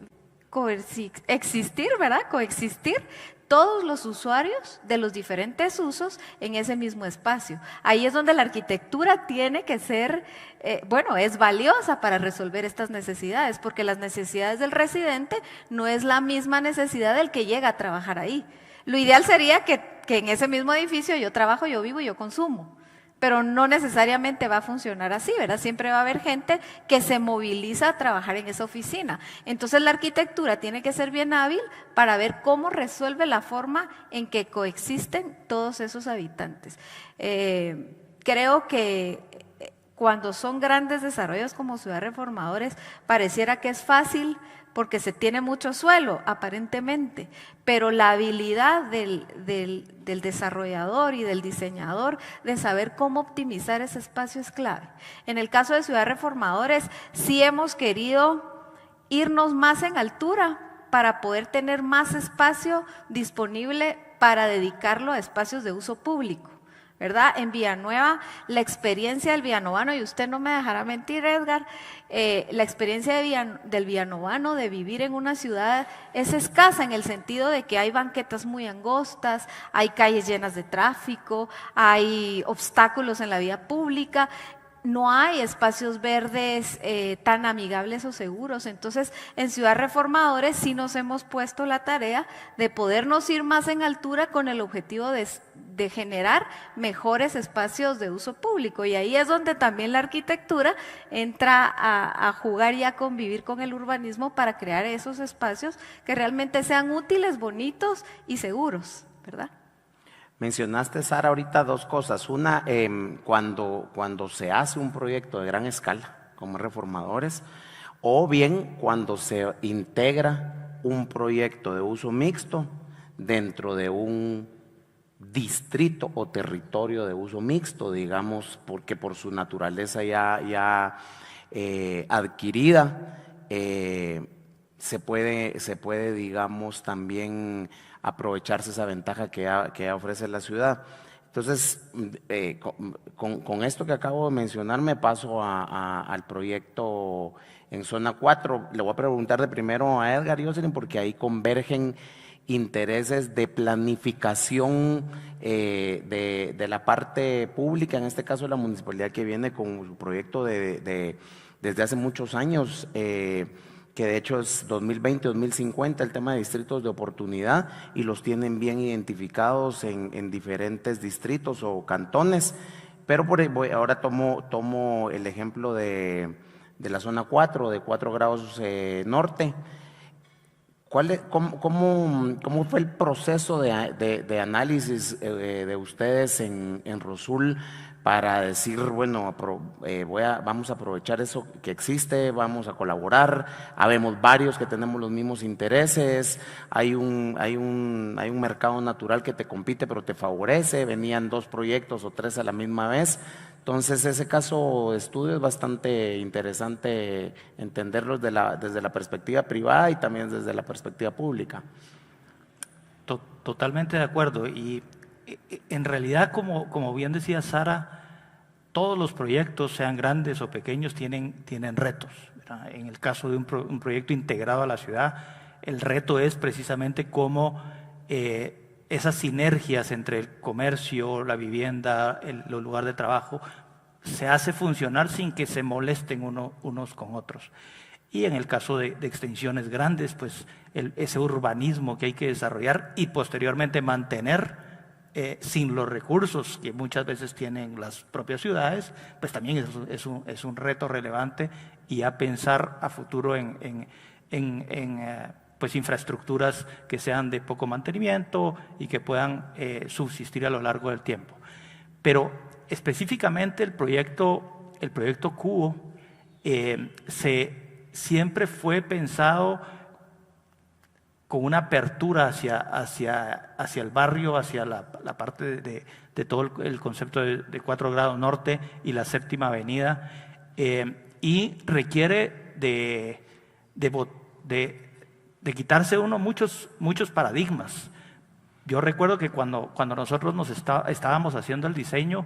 todos los usuarios de los diferentes usos en ese mismo espacio. Ahí es donde la arquitectura tiene que ser, es valiosa para resolver estas necesidades, porque las necesidades del residente no es la misma necesidad del que llega a trabajar ahí. Lo ideal sería que que en ese mismo edificio yo trabajo, yo vivo y yo consumo. Pero no necesariamente va a funcionar así, ¿verdad? Siempre va a haber gente que se moviliza a trabajar en esa oficina. Entonces la arquitectura tiene que ser bien hábil para ver cómo resuelve la forma en que coexisten todos esos habitantes. Creo que cuando son grandes desarrollos como Ciudad Reformadores, pareciera que es fácil porque se tiene mucho suelo, aparentemente, pero la habilidad del desarrollador y del diseñador de saber cómo optimizar ese espacio es clave. En el caso de Ciudad Reformadores, sí hemos querido irnos más en altura para poder tener más espacio disponible para dedicarlo a espacios de uso público, ¿verdad? En Villanueva, la experiencia del villanovano, y usted no me dejará mentir, Edgar, la experiencia del villanovano de vivir en una ciudad es escasa en el sentido de que hay banquetas muy angostas, hay calles llenas de tráfico, hay obstáculos en la vía pública, no hay espacios verdes tan amigables o seguros. Entonces, en Ciudad Reformadores sí nos hemos puesto la tarea de podernos ir más en altura con el objetivo de generar mejores espacios de uso público. Y ahí es donde también la arquitectura entra a jugar y a convivir con el urbanismo para crear esos espacios que realmente sean útiles, bonitos y seguros, ¿verdad? Mencionaste, Sara, ahorita dos cosas. Una, cuando se hace un proyecto de gran escala, como Reformadores, o bien cuando se integra un proyecto de uso mixto dentro de un distrito o territorio de uso mixto, digamos, porque por su naturaleza ya adquirida, se puede, digamos, también aprovecharse esa ventaja que ya ofrece la ciudad. Entonces, con esto que acabo de mencionar, me paso al proyecto en zona 4. Le voy a preguntar de primero a Edgar y Jocelyn, porque ahí convergen intereses de planificación de la parte pública, en este caso la municipalidad, que viene con su proyecto desde hace muchos años, que de hecho es 2020-2050, el tema de distritos de oportunidad, y los tienen bien identificados en diferentes distritos o cantones. Pero ahora tomo el ejemplo de la zona 4, de 4 grados norte. ¿Cómo fue el proceso de análisis de ustedes en Rosul para decir, bueno, vamos a aprovechar eso que existe, vamos a colaborar, habemos varios que tenemos los mismos intereses, hay un mercado natural que te compite pero te favorece, venían 2 proyectos o 3 a la misma vez? Entonces, ese caso de estudio es bastante interesante entenderlo desde la perspectiva privada y también desde la perspectiva pública. Totalmente de acuerdo. Y en realidad, como bien decía Sara, todos los proyectos, sean grandes o pequeños, tienen retos, ¿verdad? En el caso de un proyecto integrado a la ciudad, el reto es precisamente cómo esas sinergias entre el comercio, la vivienda, los lugares de trabajo, se hace funcionar sin que se molesten unos con otros. Y en el caso de extensiones grandes, pues ese urbanismo que hay que desarrollar y posteriormente mantener sin los recursos que muchas veces tienen las propias ciudades, pues también es un reto relevante, y a pensar a futuro en pues infraestructuras que sean de poco mantenimiento y que puedan subsistir a lo largo del tiempo. Pero específicamente el proyecto Cubo siempre fue pensado con una apertura hacia el barrio, hacia la parte de todo el concepto de 4 grados norte y la Séptima Avenida, y requiere de quitarse muchos paradigmas. Yo recuerdo que cuando nosotros estábamos haciendo el diseño,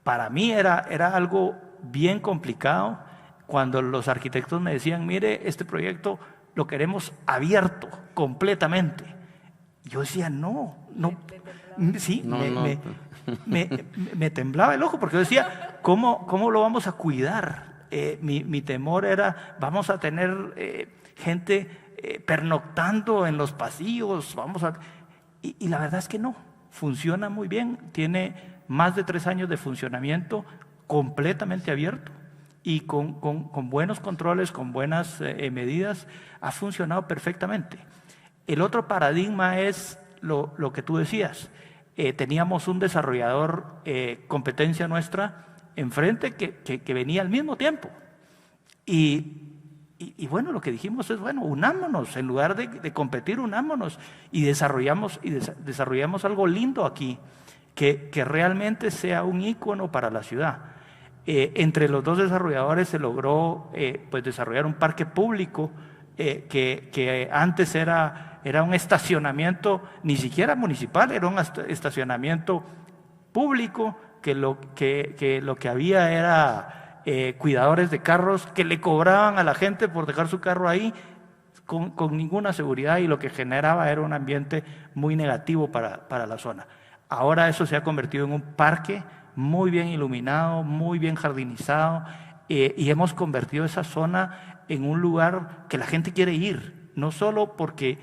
para mí era algo bien complicado cuando los arquitectos me decían, mire, este proyecto lo queremos abierto completamente. Yo decía, no, sí, me temblaba el ojo, porque yo decía, ¿cómo lo vamos a cuidar? Mi temor era, vamos a tener gente pernoctando en los pasillos, y la verdad es que no. funciona muy bien, tiene más de 3 años de funcionamiento completamente abierto y con buenos controles, con buenas medidas, ha funcionado perfectamente. El otro paradigma es lo que tú decías. Teníamos un desarrollador, competencia nuestra, enfrente que venía al mismo tiempo. Y bueno, lo que dijimos es, bueno, unámonos, en lugar de competir, unámonos y desarrollamos algo lindo aquí, que realmente sea un ícono para la ciudad. Entre los dos desarrolladores se logró pues desarrollar un parque público que antes era un estacionamiento, ni siquiera municipal, era un estacionamiento público que lo que había era cuidadores de carros que le cobraban a la gente por dejar su carro ahí con ninguna seguridad, y lo que generaba era un ambiente muy negativo para la zona. Ahora eso se ha convertido en un parque muy bien iluminado, muy bien jardinizado, y hemos convertido esa zona en un lugar que la gente quiere ir, no solo porque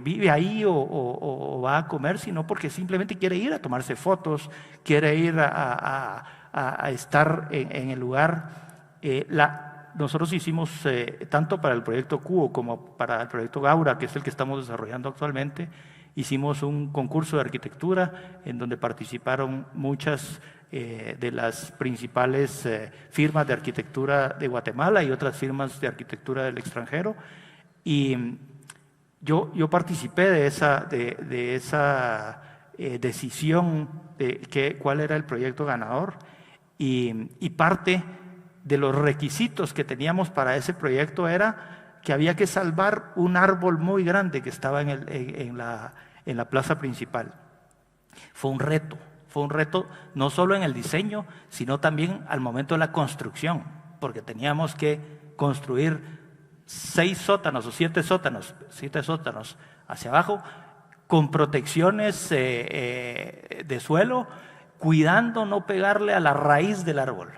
vive ahí o va a comer, sino porque simplemente quiere ir a tomarse fotos, quiere ir a estar en el lugar. Nosotros hicimos, tanto para el proyecto Cubo como para el proyecto Gaura, que es el que estamos desarrollando actualmente, hicimos un concurso de arquitectura en donde participaron muchas de las principales firmas de arquitectura de Guatemala y otras firmas de arquitectura del extranjero. Y yo participé de esa decisión de cuál era el proyecto ganador, y parte de los requisitos que teníamos para ese proyecto era que había que salvar un árbol muy grande que estaba en la plaza principal. Fue un reto no solo en el diseño, sino también al momento de la construcción, porque teníamos que construir 6 sótanos o 7 sótanos hacia abajo, con protecciones de suelo, cuidando no pegarle a la raíz del árbol,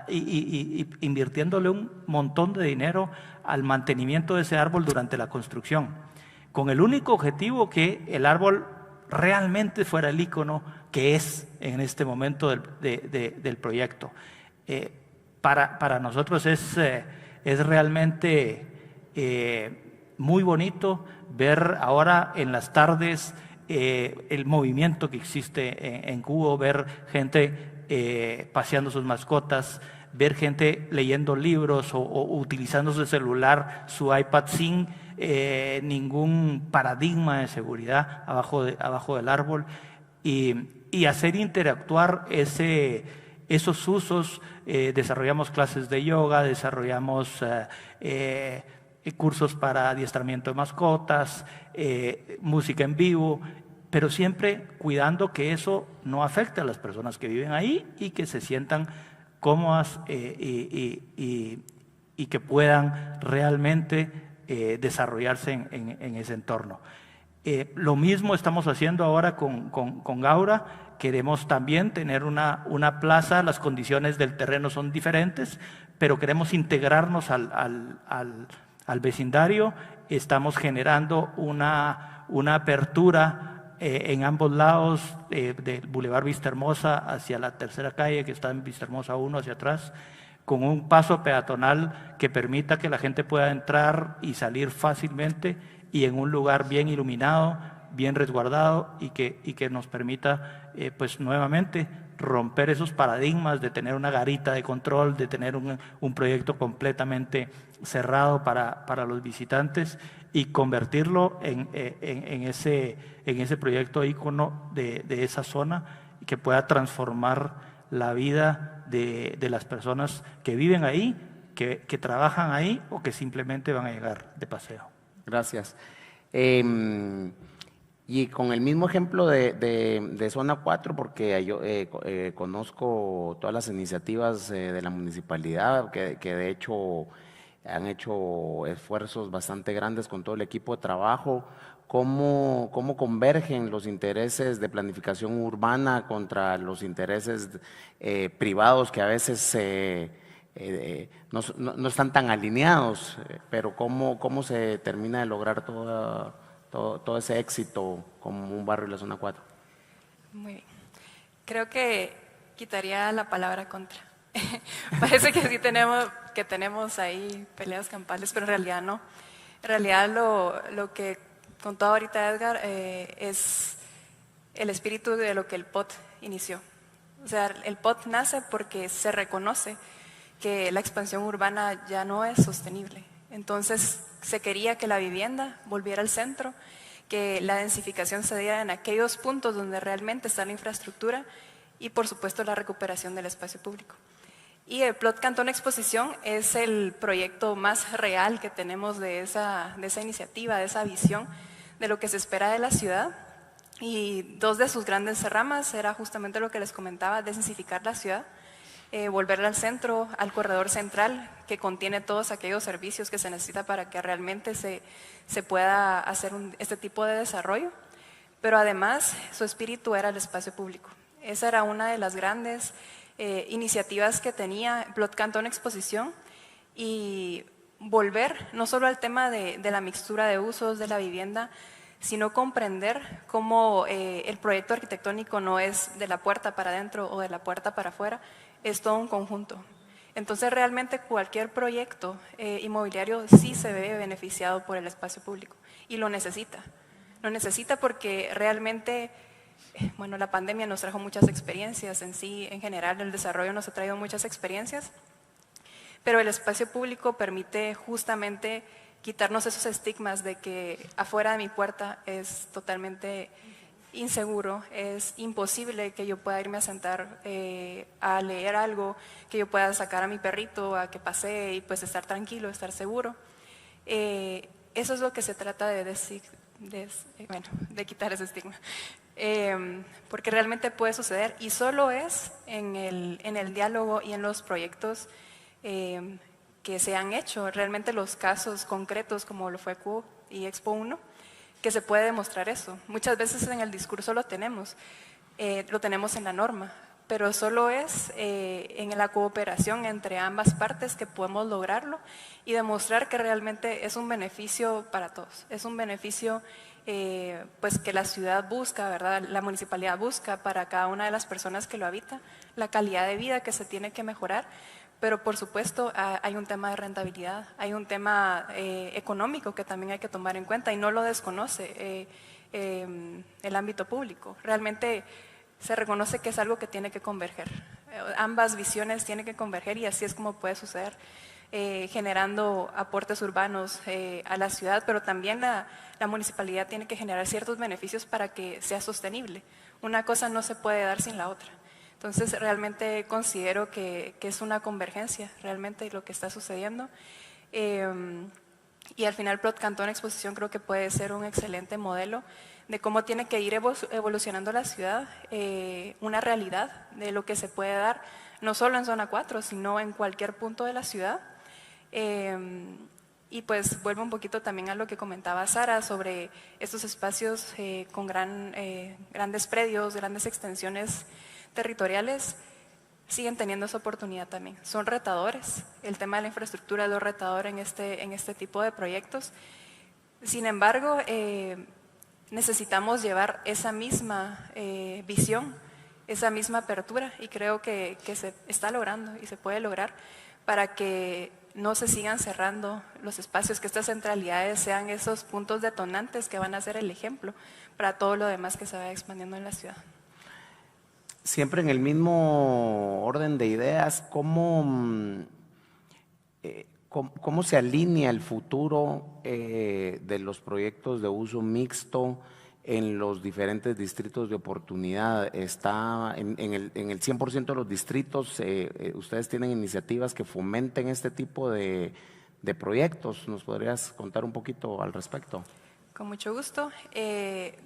y invirtiéndole un montón de dinero al mantenimiento de ese árbol durante la construcción, con el único objetivo que el árbol realmente fuera el ícono que es en este momento del proyecto. Para nosotros es realmente muy bonito ver ahora en las tardes el movimiento que existe en Cubo, ver gente paseando sus mascotas, ver gente leyendo libros o utilizando su celular, su iPad sin ningún paradigma de seguridad abajo del árbol, y hacer interactuar esos usos. Desarrollamos clases de yoga, desarrollamos cursos para adiestramiento de mascotas, música en vivo, pero siempre cuidando que eso no afecte a las personas que viven ahí y que se sientan cómodas y que puedan realmente desarrollarse en ese entorno. Lo mismo estamos haciendo ahora con Gaura. Queremos también tener una plaza. Las condiciones del terreno son diferentes, pero queremos integrarnos al vecindario. Estamos generando una apertura en ambos lados del Boulevard Vista Hermosa hacia la tercera calle, que está en Vista Hermosa 1 hacia atrás, con un paso peatonal que permita que la gente pueda entrar y salir fácilmente, y en un lugar bien iluminado, bien resguardado, y que nos permita pues nuevamente romper esos paradigmas de tener una garita de control, de tener un proyecto completamente cerrado para los visitantes, y convertirlo en ese proyecto ícono de esa zona, que pueda transformar la vida de las personas que viven ahí, que trabajan ahí o que simplemente van a llegar de paseo. Gracias. Y con el mismo ejemplo de Zona 4, porque yo conozco todas las iniciativas de la municipalidad, que de hecho han hecho esfuerzos bastante grandes con todo el equipo de trabajo. ¿Cómo convergen los intereses de planificación urbana contra los intereses privados, que a veces no están tan alineados, pero cómo se termina de lograr todo ese éxito como un barrio de la Zona 4? Muy bien. Creo que quitaría la palabra contra. Parece que sí tenemos ahí peleas campales, pero en realidad no. En realidad lo que contó ahorita Edgar es el espíritu de lo que el POT inició. O sea, el POT nace porque se reconoce que la expansión urbana ya no es sostenible. Entonces se quería que la vivienda volviera al centro, que la densificación se diera en aquellos puntos donde realmente está la infraestructura y por supuesto la recuperación del espacio público. Y el Plot Cantón Exposición es el proyecto más real que tenemos de esa iniciativa, de esa visión de lo que se espera de la ciudad. Y dos de sus grandes ramas era justamente lo que les comentaba, densificar la ciudad, volverla al centro, al corredor central, que contiene todos aquellos servicios que se necesita para que realmente se pueda hacer este tipo de desarrollo. Pero además, su espíritu era el espacio público. Esa era una de las grandes iniciativas que tenía Plot Cantón Exposición, y volver no solo al tema de la mixtura de usos de la vivienda, sino comprender cómo el proyecto arquitectónico no es de la puerta para adentro o de la puerta para afuera, es todo un conjunto. Entonces realmente cualquier proyecto inmobiliario sí se ve beneficiado por el espacio público y lo necesita. Lo necesita porque realmente, bueno, la pandemia nos trajo muchas experiencias en sí, en general el desarrollo nos ha traído muchas experiencias, pero el espacio público permite justamente quitarnos esos estigmas de que afuera de mi puerta es totalmente inseguro, es imposible que yo pueda irme a sentar a leer algo, que yo pueda sacar a mi perrito a que pasee y pues estar tranquilo, estar seguro. Eso es lo que se trata de quitar ese estigma. Porque realmente puede suceder y solo es en el diálogo y en los proyectos que se han hecho, realmente los casos concretos como lo fue Cuo y Expo 1, que se puede demostrar eso. Muchas veces en el discurso lo tenemos en la norma, pero solo es en la cooperación entre ambas partes que podemos lograrlo y demostrar que realmente es un beneficio para todos, es un beneficio pues que la ciudad busca, ¿verdad? La municipalidad busca para cada una de las personas que lo habita, la calidad de vida que se tiene que mejorar. Pero por supuesto hay un tema de rentabilidad, hay un tema económico que también hay que tomar en cuenta y no lo desconoce el ámbito público. Realmente se reconoce que es algo que tiene que converger. Ambas visiones tienen que converger y así es como puede suceder, generando aportes urbanos a la ciudad, pero también la municipalidad tiene que generar ciertos beneficios para que sea sostenible. Una cosa no se puede dar sin la otra. Entonces realmente considero que es una convergencia realmente lo que está sucediendo y al final Plot Cantón Exposición creo que puede ser un excelente modelo de cómo tiene que ir evolucionando la ciudad, una realidad de lo que se puede dar no solo en zona 4 sino en cualquier punto de la ciudad. Y pues vuelvo un poquito también a lo que comentaba Sara sobre estos espacios con grandes predios, grandes extensiones territoriales, siguen teniendo esa oportunidad también. Son retadores, el tema de la infraestructura es lo retador en este tipo de proyectos. Sin embargo, necesitamos llevar esa misma visión, esa misma apertura y creo que se está logrando y se puede lograr para que no se sigan cerrando los espacios, que estas centralidades sean esos puntos detonantes que van a ser el ejemplo para todo lo demás que se va expandiendo en la ciudad. Siempre en el mismo orden de ideas, ¿cómo se alinea el futuro de los proyectos de uso mixto en los diferentes distritos de oportunidad? ¿Está en el 100% de los distritos? ¿Ustedes tienen iniciativas que fomenten este tipo de proyectos? ¿Nos podrías contar un poquito al respecto? Con mucho gusto.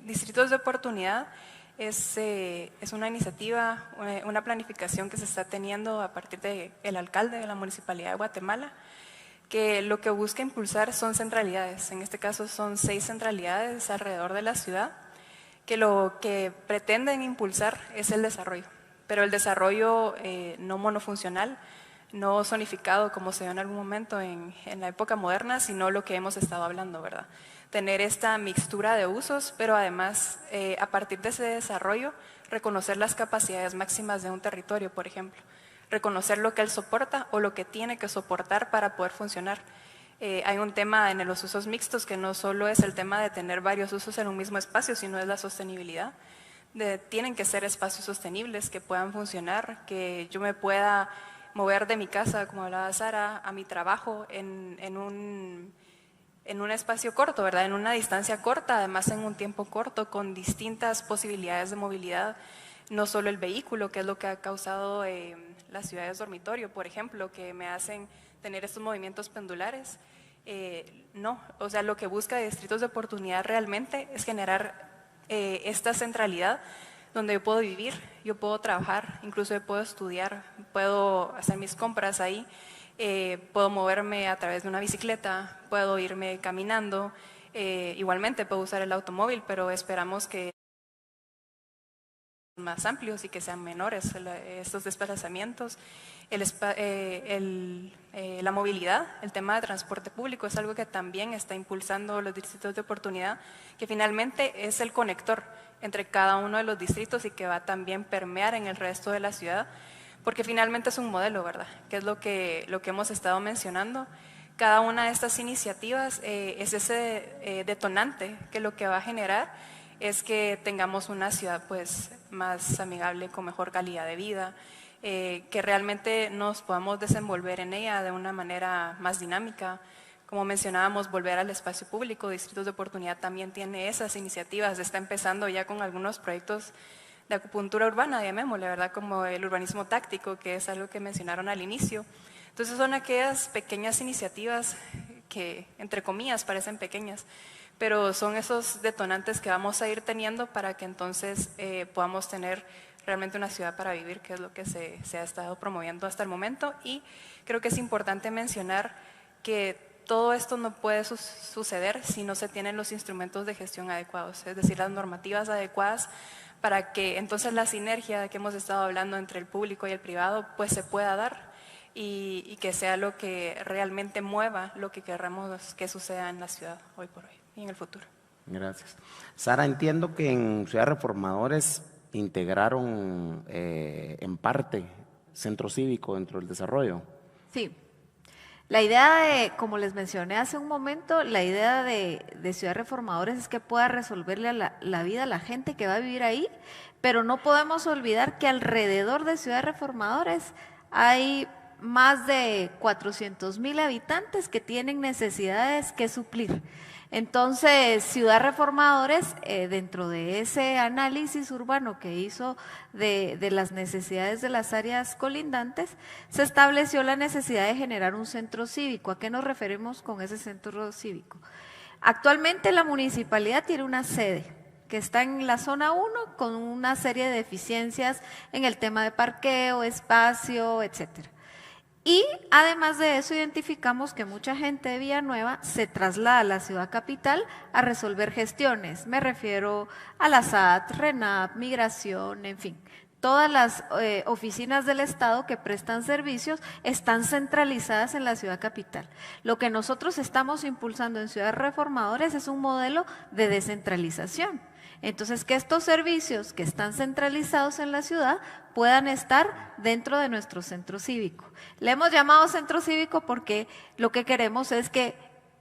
Distritos de oportunidad es una iniciativa, una planificación que se está teniendo a partir del alcalde de la Municipalidad de Guatemala, que lo que busca impulsar son centralidades. En este caso son 6 centralidades alrededor de la ciudad, que lo que pretenden impulsar es el desarrollo, pero el desarrollo no monofuncional, no zonificado como se dio en algún momento en la época moderna, sino lo que hemos estado hablando, ¿verdad? Tener esta mixtura de usos, pero además a partir de ese desarrollo reconocer las capacidades máximas de un territorio, por ejemplo, reconocer lo que él soporta o lo que tiene que soportar para poder funcionar. Hay un tema en los usos mixtos que no solo es el tema de tener varios usos en un mismo espacio, sino es la sostenibilidad. Tienen que ser espacios sostenibles que puedan funcionar, que yo me pueda mover de mi casa, como hablaba Sara, a mi trabajo en un espacio corto, ¿verdad? En una distancia corta, además en un tiempo corto, con distintas posibilidades de movilidad, no solo el vehículo, que es lo que ha causado las ciudades dormitorio, por ejemplo, que me hacen tener estos movimientos pendulares. No, o sea, lo que busca Distritos de Oportunidad realmente es generar esta centralidad donde yo puedo vivir, yo puedo trabajar, incluso yo puedo estudiar, puedo hacer mis compras ahí, puedo moverme a través de una bicicleta, puedo irme caminando, igualmente puedo usar el automóvil, pero esperamos que más amplios y que sean menores estos desplazamientos. La movilidad, el tema de transporte público es algo que también está impulsando los distritos de oportunidad, que finalmente es el conector entre cada uno de los distritos y que va a también permear en el resto de la ciudad, porque finalmente es un modelo, ¿verdad? Que es lo que hemos estado mencionando. Cada una de estas iniciativas es ese detonante que lo que va a generar es que tengamos una ciudad pues más amigable, con mejor calidad de vida, que realmente nos podamos desenvolver en ella de una manera más dinámica. Como mencionábamos, volver al espacio público, Distritos de Oportunidad también tiene esas iniciativas, está empezando ya con algunos proyectos de acupuntura urbana, llamémosle, ¿verdad? Como el urbanismo táctico, que es algo que mencionaron al inicio. Entonces son aquellas pequeñas iniciativas que, entre comillas, parecen pequeñas, pero son esos detonantes que vamos a ir teniendo para que entonces podamos tener realmente una ciudad para vivir, que es lo que se ha estado promoviendo hasta el momento. Y creo que es importante mencionar que todo esto no puede suceder si no se tienen los instrumentos de gestión adecuados, es decir, las normativas adecuadas para que entonces la sinergia que hemos estado hablando entre el público y el privado pues se pueda dar y que sea lo que realmente mueva lo que querramos que suceda en la ciudad hoy por hoy y en el futuro. Gracias. Sara, entiendo que en Ciudad Reformadores integraron en parte centro cívico dentro del desarrollo. Sí. La idea de, como les mencioné hace un momento, la idea de Ciudad Reformadores es que pueda resolverle la vida a la gente que va a vivir ahí, pero no podemos olvidar que alrededor de Ciudad Reformadores hay más de 400,000 habitantes que tienen necesidades que suplir. Entonces, Ciudad Reformadores, dentro de ese análisis urbano que hizo de las necesidades de las áreas colindantes, se estableció la necesidad de generar un centro cívico. ¿A qué nos referimos con ese centro cívico? Actualmente la municipalidad tiene una sede que está en la zona 1 con una serie de deficiencias en el tema de parqueo, espacio, etcétera. Y además de eso identificamos que mucha gente de Villanueva se traslada a la ciudad capital a resolver gestiones. Me refiero a la SAT, RENAP, Migración, en fin. Todas las oficinas del Estado que prestan servicios están centralizadas en la ciudad capital. Lo que nosotros estamos impulsando en Ciudad Reformadores es un modelo de descentralización. Entonces, que estos servicios que están centralizados en la ciudad puedan estar dentro de nuestro centro cívico. Le hemos llamado centro cívico porque lo que queremos es que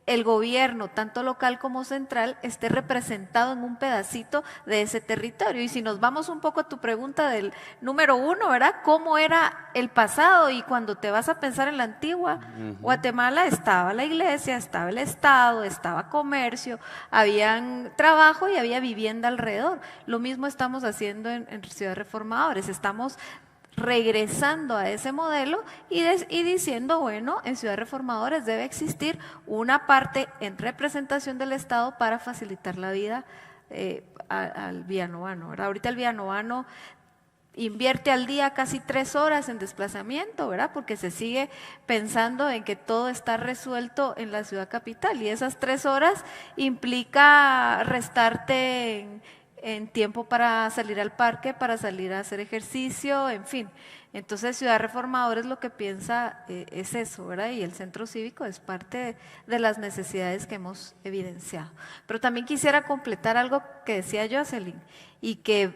el gobierno, tanto local como central, esté representado en un pedacito de ese territorio. Y si nos vamos un poco a tu pregunta del número 1, ¿verdad? ¿Cómo era el pasado? Y cuando te vas a pensar en la antigua Guatemala, estaba la iglesia, estaba el Estado, estaba comercio, habían trabajo y había vivienda alrededor. Lo mismo estamos haciendo en Ciudad Reformadores, estamos regresando a ese modelo y diciendo, bueno, en Ciudad Reformadores debe existir una parte en representación del Estado para facilitar la vida al villanovano, ¿verdad? Ahorita el villanovano invierte al día casi 3 horas en desplazamiento, ¿verdad? Porque se sigue pensando en que todo está resuelto en la ciudad capital y esas 3 horas implica restarte en tiempo para salir al parque, para salir a hacer ejercicio, en fin. Entonces Ciudad Reformadores lo que piensa es eso, ¿verdad? Y el centro cívico es parte de las necesidades que hemos evidenciado. Pero también quisiera completar algo que decía Jocelyn y que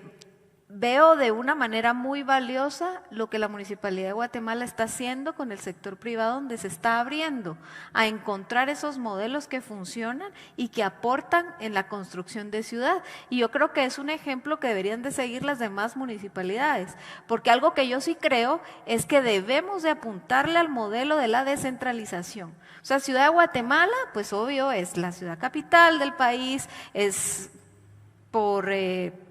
veo de una manera muy valiosa lo que la Municipalidad de Guatemala está haciendo con el sector privado, donde se está abriendo a encontrar esos modelos que funcionan y que aportan en la construcción de ciudad. Y yo creo que es un ejemplo que deberían de seguir las demás municipalidades, porque algo que yo sí creo es que debemos de apuntarle al modelo de la descentralización. O sea, Ciudad de Guatemala, pues obvio, es la ciudad capital del país, es por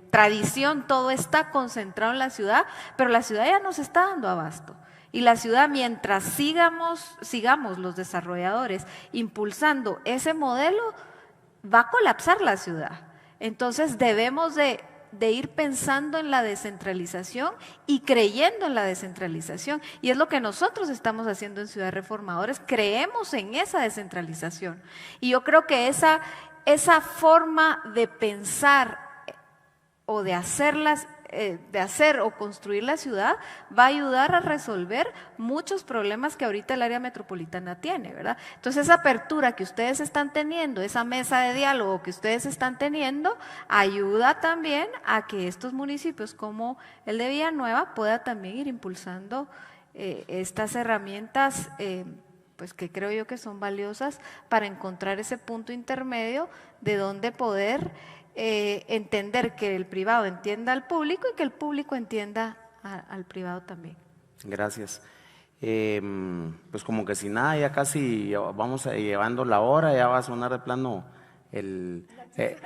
tradición, todo está concentrado en la ciudad, pero la ciudad ya nos está dando abasto. Y la ciudad, mientras sigamos los desarrolladores impulsando ese modelo, va a colapsar la ciudad. Entonces debemos de ir pensando en la descentralización y creyendo en la descentralización. Y es lo que nosotros estamos haciendo en Ciudad Reformadores, creemos en esa descentralización. Y yo creo que esa forma de pensar o de hacer o construir la ciudad va a ayudar a resolver muchos problemas que ahorita el área metropolitana tiene, ¿verdad? Entonces esa apertura que ustedes están teniendo, esa mesa de diálogo que ustedes están teniendo, ayuda también a que estos municipios como el de Villanueva pueda también ir impulsando estas herramientas pues que creo yo que son valiosas para encontrar ese punto intermedio de donde poder entender que el privado entienda al público y que el público entienda al privado también. Gracias. Pues como que si nada, ya casi vamos llevando la hora, ya va a sonar de plano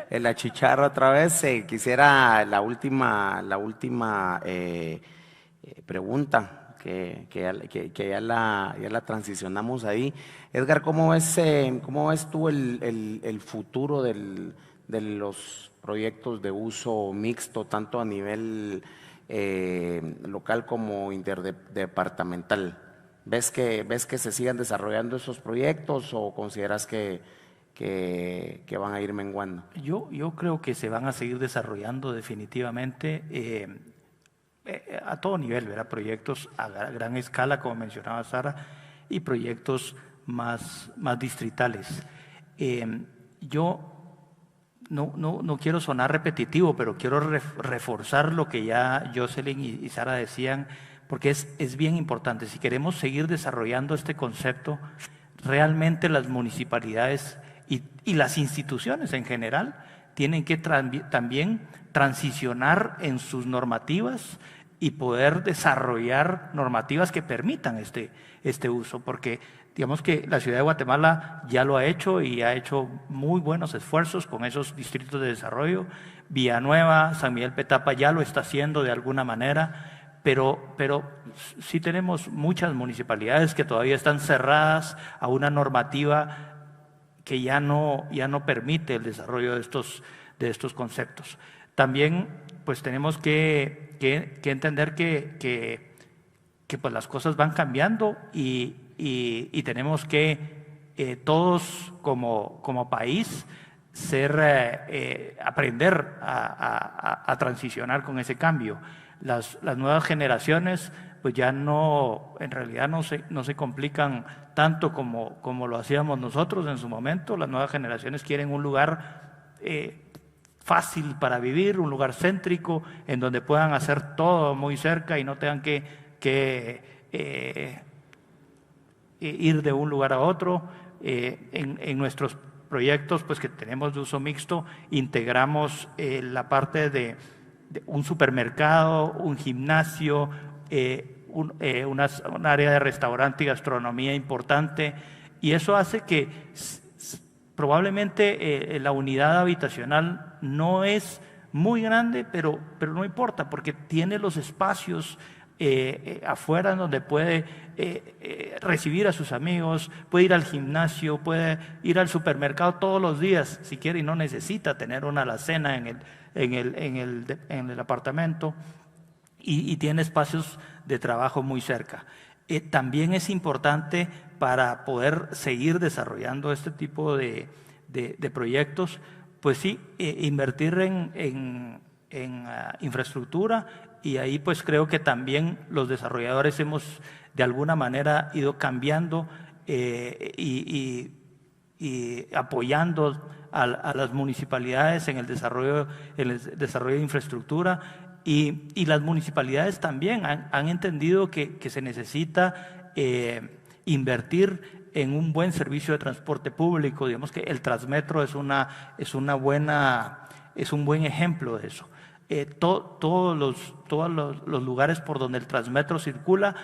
la chicharra otra vez. Quisiera la última pregunta que ya la transicionamos ahí. Edgar, ¿cómo ves tú el futuro de los proyectos de uso mixto, tanto a nivel local como interdepartamental? ¿Ves que se sigan desarrollando esos proyectos o consideras que van a ir menguando? Yo creo que se van a seguir desarrollando definitivamente a todo nivel, ¿verdad? Proyectos a gran escala, como mencionaba Sara, y proyectos más distritales. Yo no quiero sonar repetitivo, pero quiero reforzar lo que ya Jocelyn y Sara decían, porque es bien importante. Si queremos seguir desarrollando este concepto, realmente las municipalidades y las instituciones en general tienen que también transicionar en sus normativas y poder desarrollar normativas que permitan este uso, porque digamos que la ciudad de Guatemala ya lo ha hecho y ha hecho muy buenos esfuerzos con esos distritos de desarrollo. Villanueva, San Miguel Petapa ya lo está haciendo de alguna manera, pero sí tenemos muchas municipalidades que todavía están cerradas a una normativa que ya no permite el desarrollo de estos conceptos. También pues tenemos que entender que pues las cosas van cambiando y tenemos que todos como país aprender a transicionar con ese cambio. Las nuevas generaciones pues ya en realidad no se complican tanto como lo hacíamos nosotros en su momento. Las nuevas generaciones quieren un lugar fácil para vivir, un lugar céntrico en donde puedan hacer todo muy cerca y no tengan que ir de un lugar a otro. En nuestros proyectos pues que tenemos de uso mixto, integramos la parte de un supermercado, un gimnasio, un área de restaurante y gastronomía importante, y eso hace que probablemente la unidad habitacional no es muy grande, pero no importa, porque tiene los espacios afuera donde puede recibir a sus amigos, puede ir al gimnasio, puede ir al supermercado todos los días si quiere y no necesita tener una alacena en el apartamento, y tiene espacios de trabajo muy cerca. También es importante para poder seguir desarrollando este tipo de proyectos, pues sí, invertir en infraestructura, y ahí pues creo que también los desarrolladores hemos de alguna manera ido cambiando y apoyando a las municipalidades en el desarrollo de infraestructura, Y las municipalidades también han entendido que se necesita invertir en un buen servicio de transporte público. Digamos que el Transmetro es un buen ejemplo de eso. Todos los lugares por donde el Transmetro circula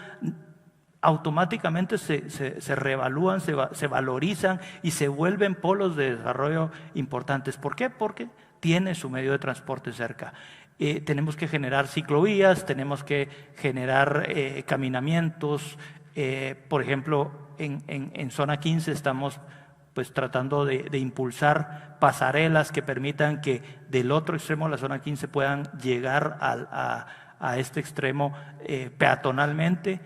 automáticamente se reevalúan, se valorizan y se vuelven polos de desarrollo importantes. ¿Por qué? Porque tiene su medio de transporte cerca. Tenemos que generar ciclovías, tenemos que generar caminamientos. Por ejemplo, en Zona 15 estamos pues tratando de impulsar pasarelas que permitan que del otro extremo de la Zona 15 puedan llegar a este extremo peatonalmente,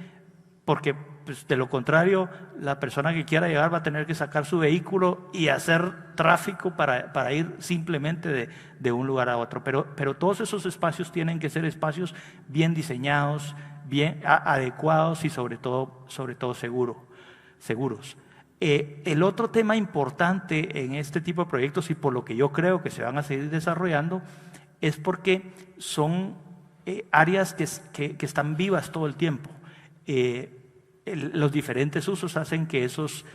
porque pues, de lo contrario la persona que quiera llegar va a tener que sacar su vehículo y hacer tráfico para ir simplemente de un lugar a otro. Pero todos esos espacios tienen que ser espacios bien diseñados, bien adecuados y sobre todo seguros. El otro tema importante en este tipo de proyectos, y por lo que yo creo que se van a seguir desarrollando, es porque son áreas que están vivas todo el tiempo. Los diferentes usos hacen que esos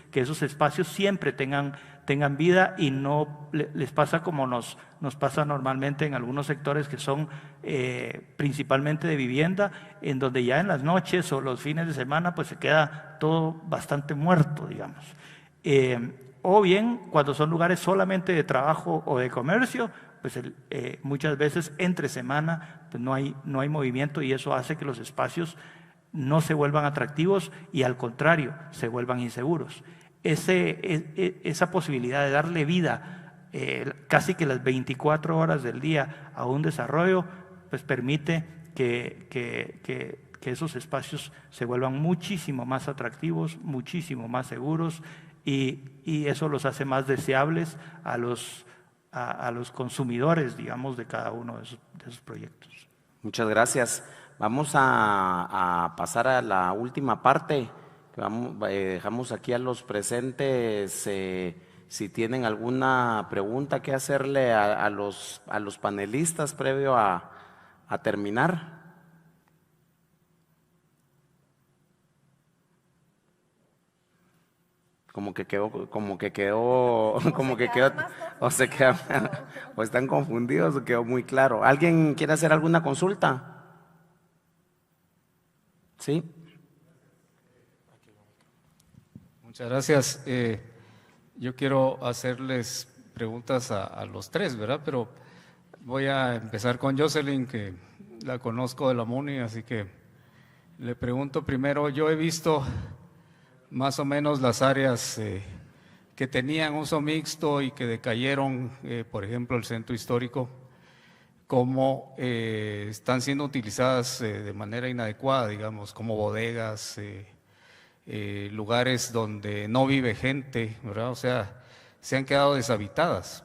espacios siempre tengan vida y no les pasa como nos pasa normalmente en algunos sectores que son principalmente de vivienda, en donde ya en las noches o los fines de semana pues se queda todo bastante muerto, digamos. O bien cuando son lugares solamente de trabajo o de comercio, pues muchas veces entre semana pues no hay movimiento, y eso hace que los espacios no se vuelvan atractivos y al contrario, se vuelvan inseguros. Esa posibilidad de darle vida casi que las 24 horas del día a un desarrollo, pues permite que esos espacios se vuelvan muchísimo más atractivos, muchísimo más seguros, y eso los hace más deseables a los consumidores, digamos, de cada uno de esos proyectos. Muchas gracias. Vamos a pasar a la última parte. Dejamos aquí a los presentes si tienen alguna pregunta que hacerle a los panelistas previo a terminar. O están confundidos o quedó muy claro. ¿Alguien quiere hacer alguna consulta? ¿Sí? Muchas gracias. Yo quiero hacerles preguntas a los tres, ¿verdad? Pero voy a empezar con Jocelyn, que la conozco de la MUNI, así que le pregunto primero. Yo he visto más o menos las áreas que tenían uso mixto y que decayeron, por ejemplo, el centro histórico, cómo están siendo utilizadas de manera inadecuada, digamos, como bodegas, lugares donde no vive gente, ¿verdad? O sea, se han quedado deshabitadas.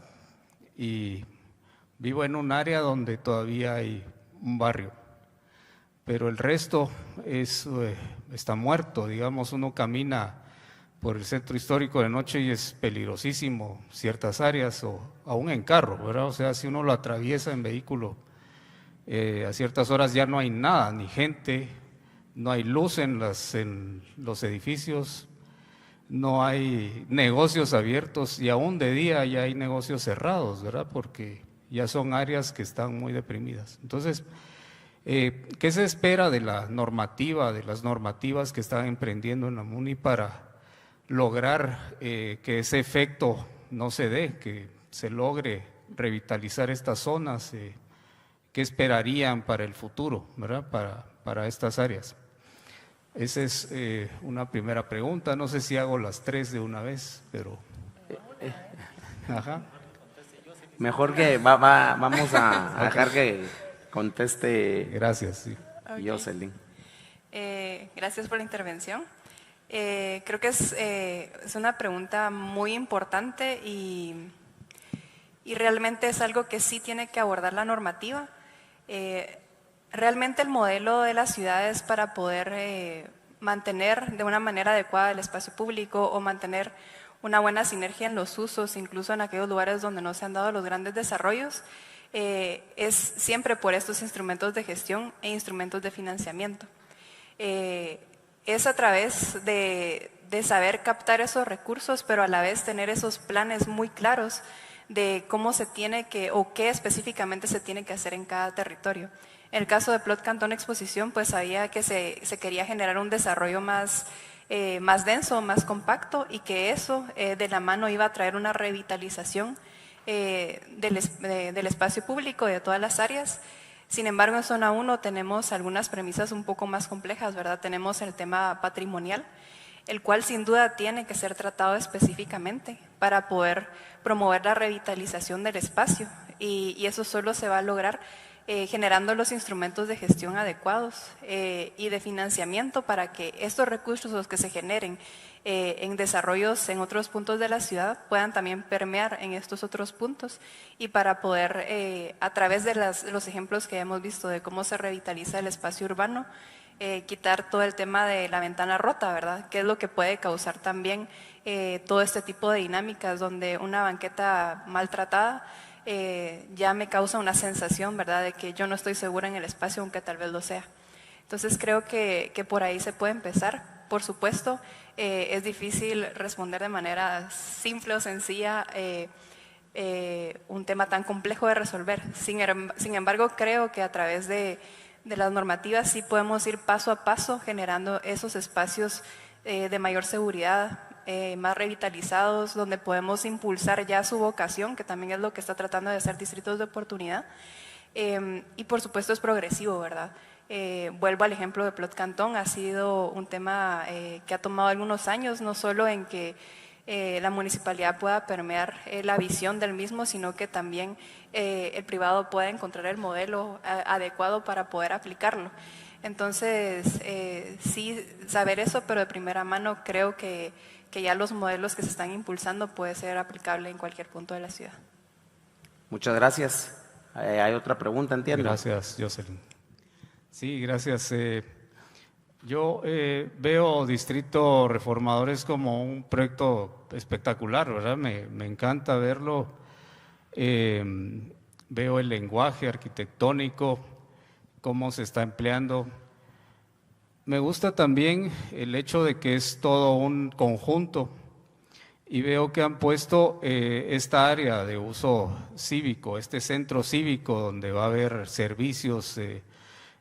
Y vivo en un área donde todavía hay un barrio, pero el resto está muerto, digamos. Uno camina por el centro histórico de noche y es peligrosísimo ciertas áreas, o aún en carro, ¿verdad? O sea, si uno lo atraviesa en vehículo, a ciertas horas ya no hay nada, ni gente, no hay luz en los edificios, no hay negocios abiertos, y aún de día ya hay negocios cerrados, ¿verdad? Porque ya son áreas que están muy deprimidas. Entonces, ¿qué se espera de la normativa, de las normativas que están emprendiendo en la MUNI para lograr que ese efecto no se dé, que se logre revitalizar estas zonas? ¿Qué esperarían para el futuro, ¿verdad? Para estas áreas. Esa es una primera pregunta. No sé si hago las tres de una vez, pero… Ajá. Mejor que vamos a dejar que conteste. Gracias, sí. Okay. Jocelyn. Gracias por la intervención. Creo que es una pregunta muy importante y realmente es algo que sí tiene que abordar la normativa. Realmente el modelo de las ciudades para poder mantener de una manera adecuada el espacio público o mantener una buena sinergia en los usos, incluso en aquellos lugares donde no se han dado los grandes desarrollos, es siempre por estos instrumentos de gestión e instrumentos de financiamiento. Es a través de saber captar esos recursos, pero a la vez tener esos planes muy claros de cómo se tiene que, o qué específicamente se tiene que hacer en cada territorio. En el caso de Plot Cantón Exposición, pues sabía que se quería generar un desarrollo más denso, más compacto, y que eso de la mano iba a traer una revitalización del espacio público de todas las áreas. Sin embargo, en Zona 1 tenemos algunas premisas un poco más complejas, ¿verdad? Tenemos el tema patrimonial, el cual sin duda tiene que ser tratado específicamente para poder promover la revitalización del espacio, y eso solo se va a lograr generando los instrumentos de gestión adecuados y de financiamiento para que estos recursos que se generen en desarrollos en otros puntos de la ciudad puedan también permear en estos otros puntos, y para poder, a través de los ejemplos que hemos visto de cómo se revitaliza el espacio urbano, quitar todo el tema de la ventana rota, ¿verdad? Que es lo que puede causar también todo este tipo de dinámicas donde una banqueta maltratada ya me causa una sensación, ¿verdad?, de que yo no estoy segura en el espacio, aunque tal vez lo sea. Entonces creo que por ahí se puede empezar. Por supuesto, es difícil responder de manera simple o sencilla un tema tan complejo de resolver. Sin embargo, creo que a través de las normativas sí podemos ir paso a paso generando esos espacios de mayor seguridad, más revitalizados, donde podemos impulsar ya su vocación, que también es lo que está tratando de hacer Distritos de Oportunidad, y por supuesto es progresivo, ¿verdad? Vuelvo al ejemplo de Plot Cantón, ha sido un tema que ha tomado algunos años, no solo en que la municipalidad pueda permear la visión del mismo, sino que también el privado pueda encontrar el modelo adecuado para poder aplicarlo. Entonces, sí, saber eso, pero de primera mano creo que ya los modelos que se están impulsando puede ser aplicable en cualquier punto de la ciudad. Muchas gracias. Hay otra pregunta, entiendo. Gracias, Jocelyn. Sí, gracias. Yo veo Distrito Reformadores como un proyecto espectacular, ¿verdad? Me encanta verlo. Veo el lenguaje arquitectónico, cómo se está empleando. Me gusta también el hecho de que es todo un conjunto, y veo que han puesto esta área de uso cívico, este centro cívico donde va a haber servicios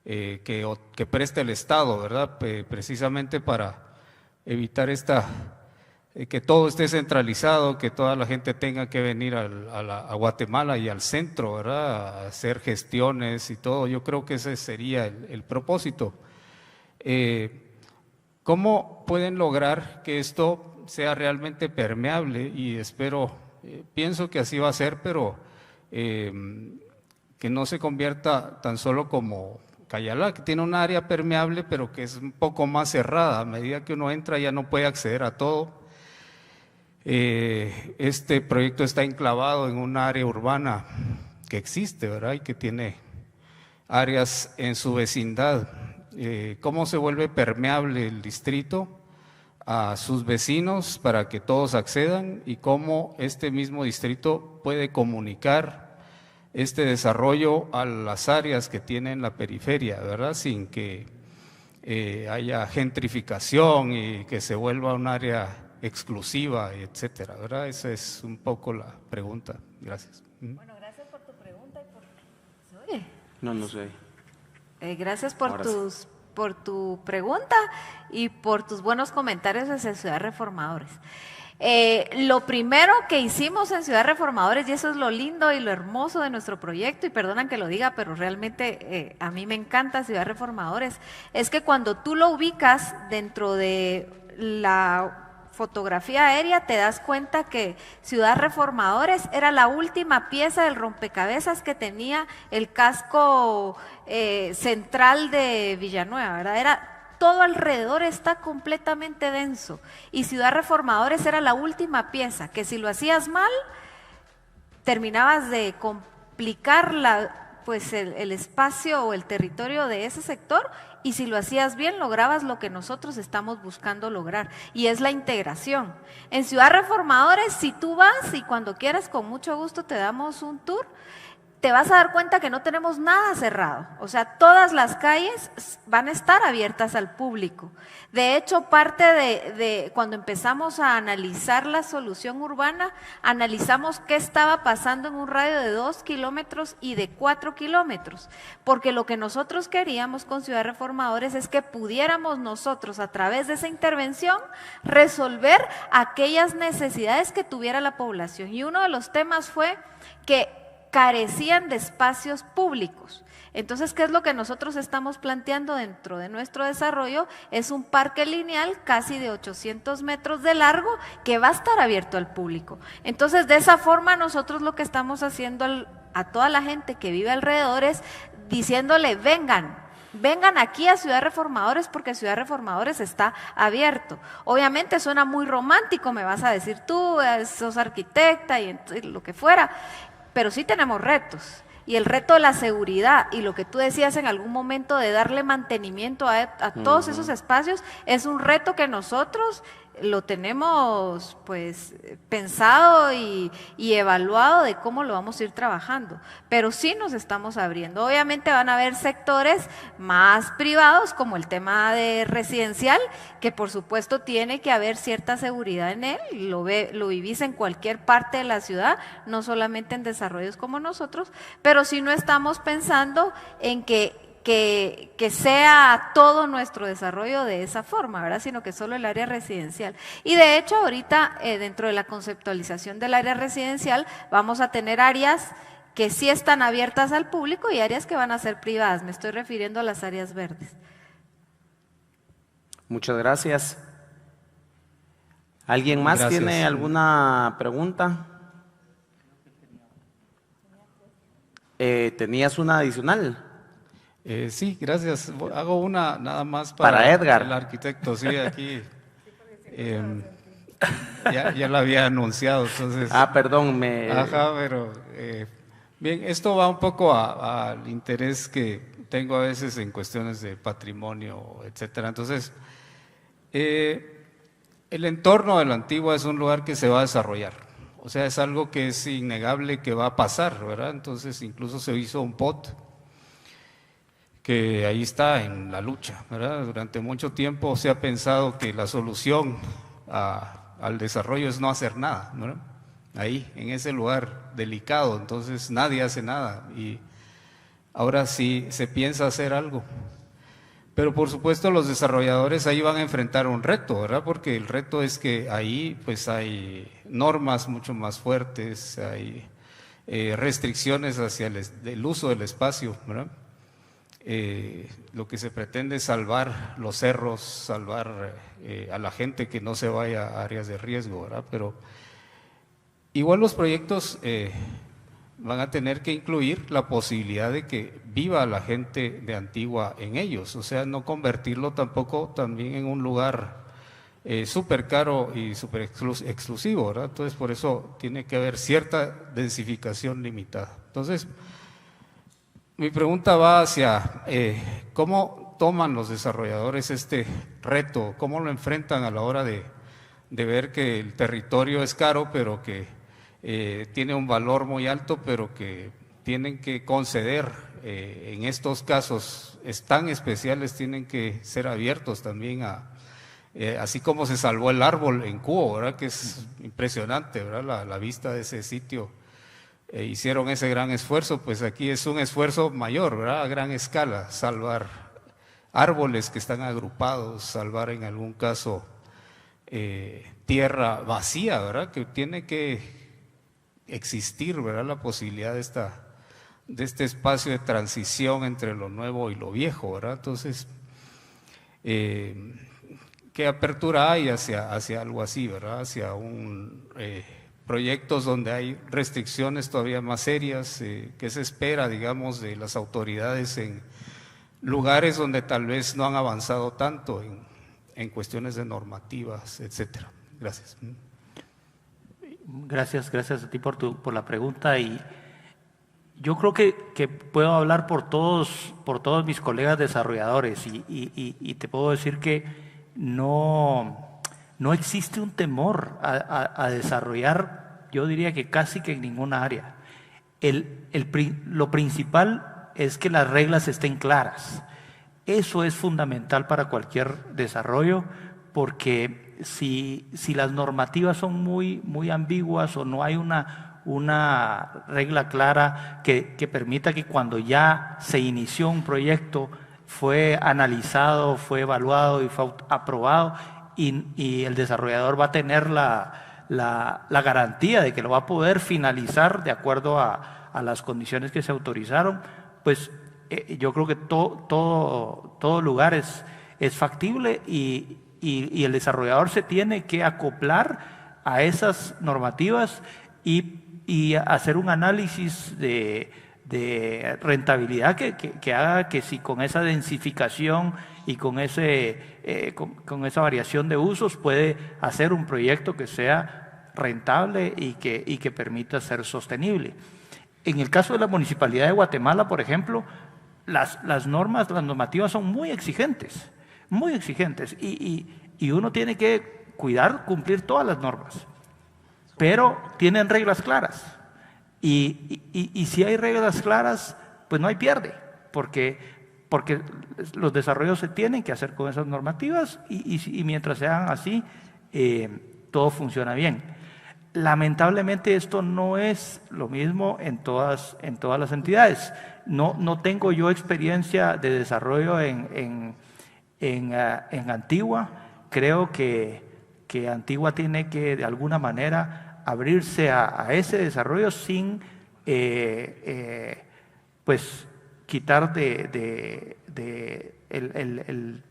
que presta el Estado, ¿verdad? Precisamente para evitar que todo esté centralizado, que toda la gente tenga que venir a Guatemala y al centro, ¿verdad?, a hacer gestiones y todo. Yo creo que ese sería el propósito. ¿Cómo pueden lograr que esto sea realmente permeable? Y pienso que así va a ser, pero que no se convierta tan solo como Cayalá, que tiene un área permeable, pero que es un poco más cerrada. A medida que uno entra ya no puede acceder a todo. Este proyecto está enclavado en un área urbana que existe, ¿verdad?, y que tiene áreas en su vecindad. ¿Cómo se vuelve permeable el distrito a sus vecinos para que todos accedan, y cómo este mismo distrito puede comunicar este desarrollo a las áreas que tienen la periferia, ¿verdad?, sin que haya gentrificación y que se vuelva un área exclusiva, etcétera, ¿verdad? Esa es un poco la pregunta. Gracias. Bueno, gracias por tu pregunta y ¿se oye? No sé. Gracias por tu pregunta y por tus buenos comentarios hacia Ciudad Reformadores. Lo primero que hicimos en Ciudad Reformadores, y eso es lo lindo y lo hermoso de nuestro proyecto, y perdonan que lo diga, pero realmente a mí me encanta Ciudad Reformadores, es que cuando tú lo ubicas dentro de la fotografía aérea, te das cuenta que Ciudad Reformadores era la última pieza del rompecabezas que tenía el casco central de Villanueva, ¿verdad? Todo alrededor está completamente denso, y Ciudad Reformadores era la última pieza, que si lo hacías mal, terminabas de complicar el espacio o el territorio de ese sector, y si lo hacías bien, lograbas lo que nosotros estamos buscando lograr, y es la integración. En Ciudad Reformadores, si tú vas, y cuando quieras, con mucho gusto te damos un tour, te vas a dar cuenta que no tenemos nada cerrado. O sea, todas las calles van a estar abiertas al público. De hecho, parte de cuando empezamos a analizar la solución urbana, analizamos qué estaba pasando en un radio de 2 kilómetros y de 4 kilómetros. Porque lo que nosotros queríamos con Ciudad Reformadores es que pudiéramos nosotros, a través de esa intervención, resolver aquellas necesidades que tuviera la población. Y uno de los temas fue que carecían de espacios públicos. Entonces, ¿qué es lo que nosotros estamos planteando dentro de nuestro desarrollo? Es un parque lineal casi de 800 metros de largo que va a estar abierto al público. Entonces, de esa forma nosotros lo que estamos haciendo a toda la gente que vive alrededor es diciéndole, vengan aquí a Ciudad Reformadores porque Ciudad Reformadores está abierto. Obviamente suena muy romántico, me vas a decir tú, sos arquitecta y lo que fuera, pero sí tenemos retos. Y el reto de la seguridad y lo que tú decías en algún momento de darle mantenimiento a todos esos espacios es un reto que nosotros lo tenemos pues pensado y evaluado de cómo lo vamos a ir trabajando, pero sí nos estamos abriendo. Obviamente van a haber sectores más privados como el tema de residencial, que por supuesto tiene que haber cierta seguridad en él, lo vivís en cualquier parte de la ciudad, no solamente en desarrollos como nosotros, pero sí no estamos pensando en que sea todo nuestro desarrollo de esa forma, ¿verdad? Sino que solo el área residencial. Y de hecho ahorita dentro de la conceptualización del área residencial vamos a tener áreas que sí están abiertas al público y áreas que van a ser privadas. Me estoy refiriendo a las áreas verdes. Muchas gracias. ¿Alguien más tiene alguna pregunta? ¿Tenías una adicional? Sí, gracias. Hago una nada más para Edgar. El arquitecto, sí, aquí. Ya lo había anunciado, entonces. Perdón, Ajá, pero bien, esto va un poco al interés que tengo a veces en cuestiones de patrimonio, etcétera. Entonces, el entorno de la Antigua es un lugar que se va a desarrollar. O sea, es algo que es innegable que va a pasar, ¿verdad? Entonces, incluso se hizo un POT que ahí está en la lucha, ¿verdad? Durante mucho tiempo se ha pensado que la solución al desarrollo es no hacer nada, ¿verdad? Ahí, en ese lugar delicado, entonces nadie hace nada y ahora sí se piensa hacer algo. Pero por supuesto los desarrolladores ahí van a enfrentar un reto, ¿verdad? Porque el reto es que ahí pues hay normas mucho más fuertes, hay restricciones hacia el uso del espacio, ¿verdad? Lo que se pretende es salvar los cerros, salvar a la gente que no se vaya a áreas de riesgo, ¿verdad? Pero igual los proyectos van a tener que incluir la posibilidad de que viva la gente de Antigua en ellos, o sea, no convertirlo tampoco también en un lugar súper caro y súper exclusivo, ¿verdad? Entonces, por eso tiene que haber cierta densificación limitada. Entonces, mi pregunta va hacia cómo toman los desarrolladores este reto, cómo lo enfrentan a la hora de ver que el territorio es caro, pero que tiene un valor muy alto, pero que tienen que conceder en estos casos tan especiales, tienen que ser abiertos también así como se salvó el árbol en Cubo, ¿verdad? Que es impresionante, ¿verdad? La vista de ese sitio. Hicieron ese gran esfuerzo, pues aquí es un esfuerzo mayor, ¿verdad? A gran escala, salvar árboles que están agrupados, salvar en algún caso tierra vacía, ¿verdad? Que tiene que existir, ¿verdad? La posibilidad de este espacio de transición entre lo nuevo y lo viejo, ¿verdad? Entonces, ¿qué apertura hay hacia algo así, ¿verdad? Hacia proyectos donde hay restricciones todavía más serias, ¿qué se espera, digamos, de las autoridades en lugares donde tal vez no han avanzado tanto en cuestiones de normativas, etcétera? Gracias. Gracias a ti por la pregunta, y yo creo que puedo hablar por todos mis colegas desarrolladores y te puedo decir que no existe un temor a desarrollar, yo diría que casi que en ninguna área. lo principal es que las reglas estén claras. Eso es fundamental para cualquier desarrollo, porque si las normativas son muy ambiguas o no hay una regla clara que permita que cuando ya se inició un proyecto, fue analizado, fue evaluado y fue aprobado, y el desarrollador va a tener la garantía de que lo va a poder finalizar de acuerdo a las condiciones que se autorizaron, pues yo creo que todo lugar es factible, y el desarrollador se tiene que acoplar a esas normativas y hacer un análisis de rentabilidad que haga que si con esa densificación y con esa variación de usos puede hacer un proyecto que sea rentable y que permita ser sostenible. En el caso de la Municipalidad de Guatemala, por ejemplo, las normativas son muy exigentes, y uno tiene que cumplir todas las normas, pero tienen reglas claras. Y si hay reglas claras, pues no hay pierde, porque los desarrollos se tienen que hacer con esas normativas, y mientras sean así, todo funciona bien. Lamentablemente esto no es lo mismo en todas las entidades. No tengo yo experiencia de desarrollo en Antigua. Creo que Antigua tiene que de alguna manera abrirse a ese desarrollo sin pues quitar el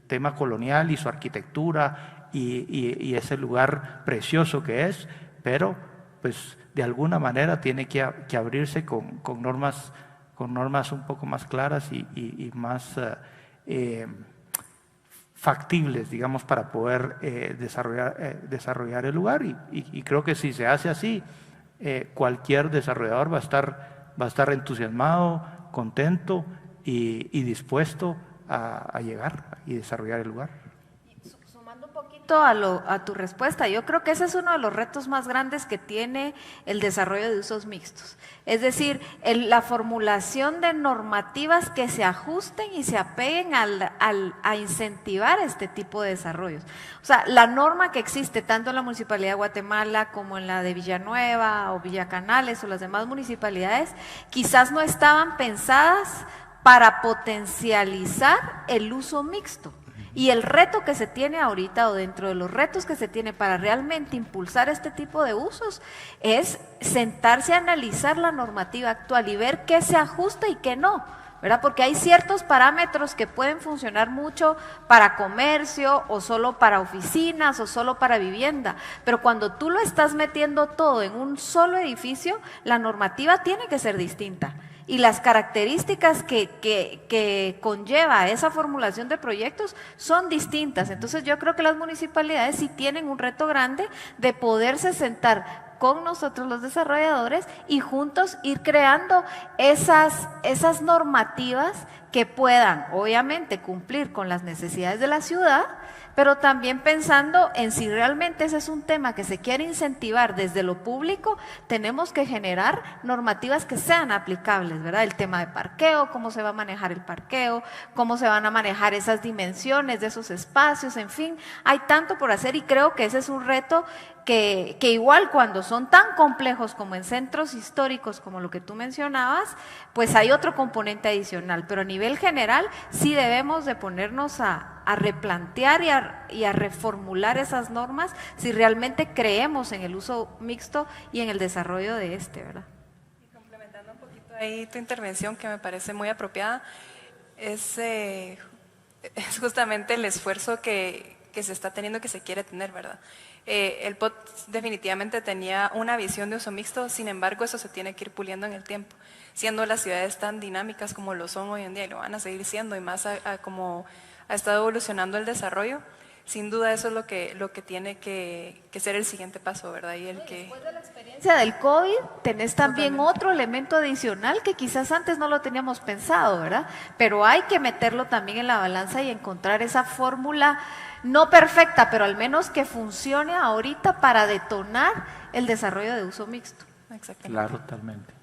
tema colonial y su arquitectura y ese lugar precioso que es, pero pues de alguna manera tiene que abrirse con normas un poco más claras y más factibles, digamos, para poder desarrollar el lugar, y creo que si se hace así, cualquier desarrollador va a estar entusiasmado, contento y dispuesto a llegar y desarrollar el lugar. Sumando un poquito a tu respuesta, yo creo que ese es uno de los retos más grandes que tiene el desarrollo de usos mixtos. Es decir, la formulación de normativas que se ajusten y se apeguen a incentivar este tipo de desarrollos. O sea, la norma que existe tanto en la Municipalidad de Guatemala como en la de Villanueva o Villa Canales o las demás municipalidades, quizás no estaban pensadas para potencializar el uso mixto. Y el reto que se tiene ahorita, o dentro de los retos que se tiene para realmente impulsar este tipo de usos, es sentarse a analizar la normativa actual y ver qué se ajusta y qué no, ¿verdad? Porque hay ciertos parámetros que pueden funcionar mucho para comercio, o solo para oficinas, o solo para vivienda, pero cuando tú lo estás metiendo todo en un solo edificio, la normativa tiene que ser distinta. Y las características que conlleva esa formulación de proyectos son distintas. Entonces yo creo que las municipalidades sí tienen un reto grande de poderse sentar con nosotros los desarrolladores y juntos ir creando esas normativas que puedan obviamente cumplir con las necesidades de la ciudad, pero también pensando en si realmente ese es un tema que se quiere incentivar desde lo público, tenemos que generar normativas que sean aplicables, ¿verdad? El tema de parqueo, cómo se va a manejar el parqueo, cómo se van a manejar esas dimensiones de esos espacios, en fin, hay tanto por hacer, y creo que ese es un reto que igual cuando son tan complejos como en centros históricos como lo que tú mencionabas, pues hay otro componente adicional, pero a nivel general sí debemos de ponernos a replantear y a reformular esas normas si realmente creemos en el uso mixto y en el desarrollo de ¿verdad? Y complementando un poquito ahí tu intervención, que me parece muy apropiada, es justamente el esfuerzo que se está teniendo, que se quiere tener, ¿verdad? El POT definitivamente tenía una visión de uso mixto, sin embargo eso se tiene que ir puliendo en el tiempo, siendo las ciudades tan dinámicas como lo son hoy en día y lo van a seguir siendo, y más como ha estado evolucionando el desarrollo, sin duda eso es lo que tiene que ser el siguiente paso, ¿verdad? Y después de la experiencia del COVID, tenés también otro elemento adicional que quizás antes no lo teníamos pensado, ¿verdad? Pero hay que meterlo también en la balanza y encontrar esa fórmula no perfecta, pero al menos que funcione ahorita para detonar el desarrollo de uso mixto. Exactamente. Claro, totalmente.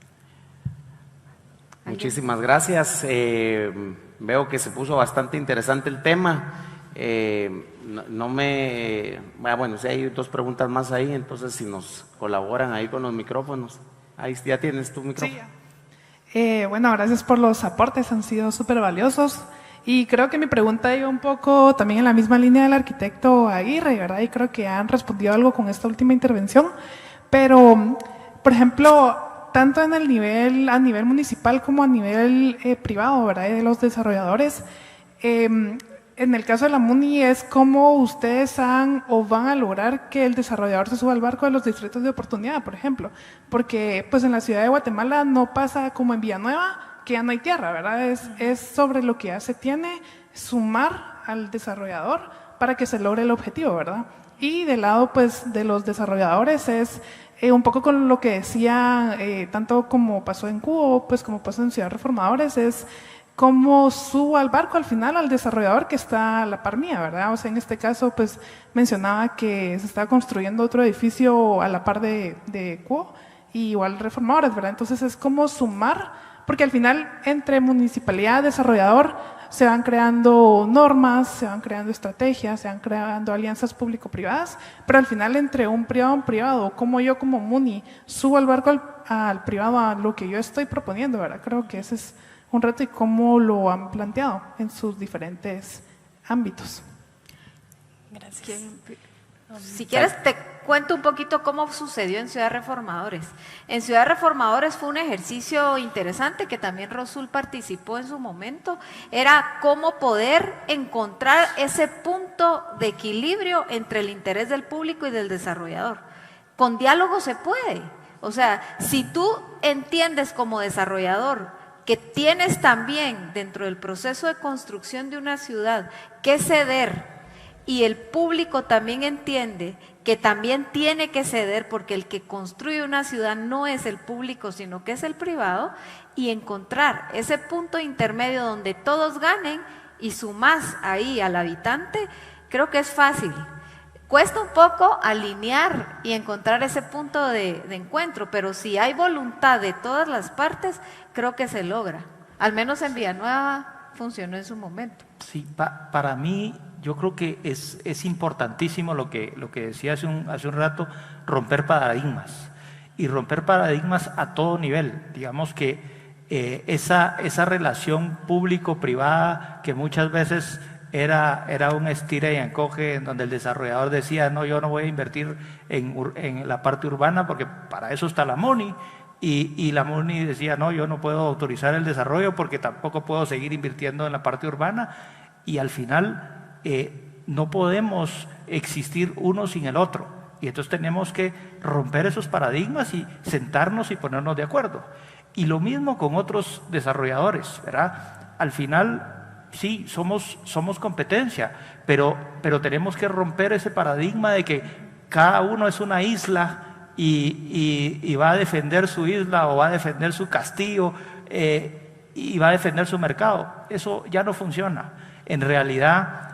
Muchísimas gracias. Veo que se puso bastante interesante el tema. Bueno, si hay 2 preguntas más ahí, entonces si nos colaboran ahí con los micrófonos. Ahí ya tienes tu micrófono. Sí. Bueno, gracias por los aportes, han sido súper valiosos. Y creo que mi pregunta iba un poco también en la misma línea del arquitecto Aguirre, ¿verdad? Y creo que han respondido algo con esta última intervención. Pero, por ejemplo, tanto en el a nivel municipal como a nivel privado, ¿verdad? De los desarrolladores, en el caso de la MUNI es cómo ustedes van a lograr que el desarrollador se suba al barco de los distritos de oportunidad, por ejemplo. Porque pues en la ciudad de Guatemala no pasa como en Villanueva, que ya no hay tierra, ¿verdad? Es sobre lo que ya se tiene, sumar al desarrollador para que se logre el objetivo, ¿verdad? Y del lado pues de los desarrolladores es un poco con lo que decía, tanto como pasó en Cubo, pues como pasó en Ciudad Reformadores, es cómo subo al barco al final al desarrollador que está a la par mía, ¿verdad? O sea, en este caso pues mencionaba que se está construyendo otro edificio a la par de Cubo, y igual Reformadores, ¿verdad? Entonces es como sumar, porque al final entre municipalidad y desarrollador se van creando normas, se van creando estrategias, se van creando alianzas público-privadas, pero al final entre un privado, como yo como MUNI subo al barco al privado a lo que yo estoy proponiendo, ¿verdad? Creo que ese es un reto y cómo lo han planteado en sus diferentes ámbitos. Gracias. Si quieres te cuento un poquito cómo sucedió en Ciudad Reformadores. En Ciudad Reformadores fue un ejercicio interesante que también Rosul participó en su momento. Era cómo poder encontrar ese punto de equilibrio entre el interés del público y del desarrollador. Con diálogo se puede. O sea, si tú entiendes como desarrollador que tienes también dentro del proceso de construcción de una ciudad que ceder, y el público también entiende que también tiene que ceder porque el que construye una ciudad no es el público sino que es el privado, y encontrar ese punto intermedio donde todos ganen y sumas ahí al habitante, creo que es fácil. Cuesta un poco alinear y encontrar ese punto de encuentro, pero si hay voluntad de todas las partes, creo que se logra. Al menos en Villanueva funcionó en su momento. Sí, para mí yo creo que es importantísimo lo que decía hace un rato, romper paradigmas. Y romper paradigmas a todo nivel. Digamos que esa relación público-privada que muchas veces era un estira y encoge, en donde el desarrollador decía, no, yo no voy a invertir en la parte urbana porque para eso está la MUNI. Y la MUNI decía, no, yo no puedo autorizar el desarrollo porque tampoco puedo seguir invirtiendo en la parte urbana. Y al final no podemos existir uno sin el otro. Y entonces tenemos que romper esos paradigmas y sentarnos y ponernos de acuerdo. Y lo mismo con otros desarrolladores, ¿verdad? Al final, sí, somos competencia, pero tenemos que romper ese paradigma de que cada uno es una isla y va a defender su isla o va a defender su castillo y va a defender su mercado. Eso ya no funciona. En realidad,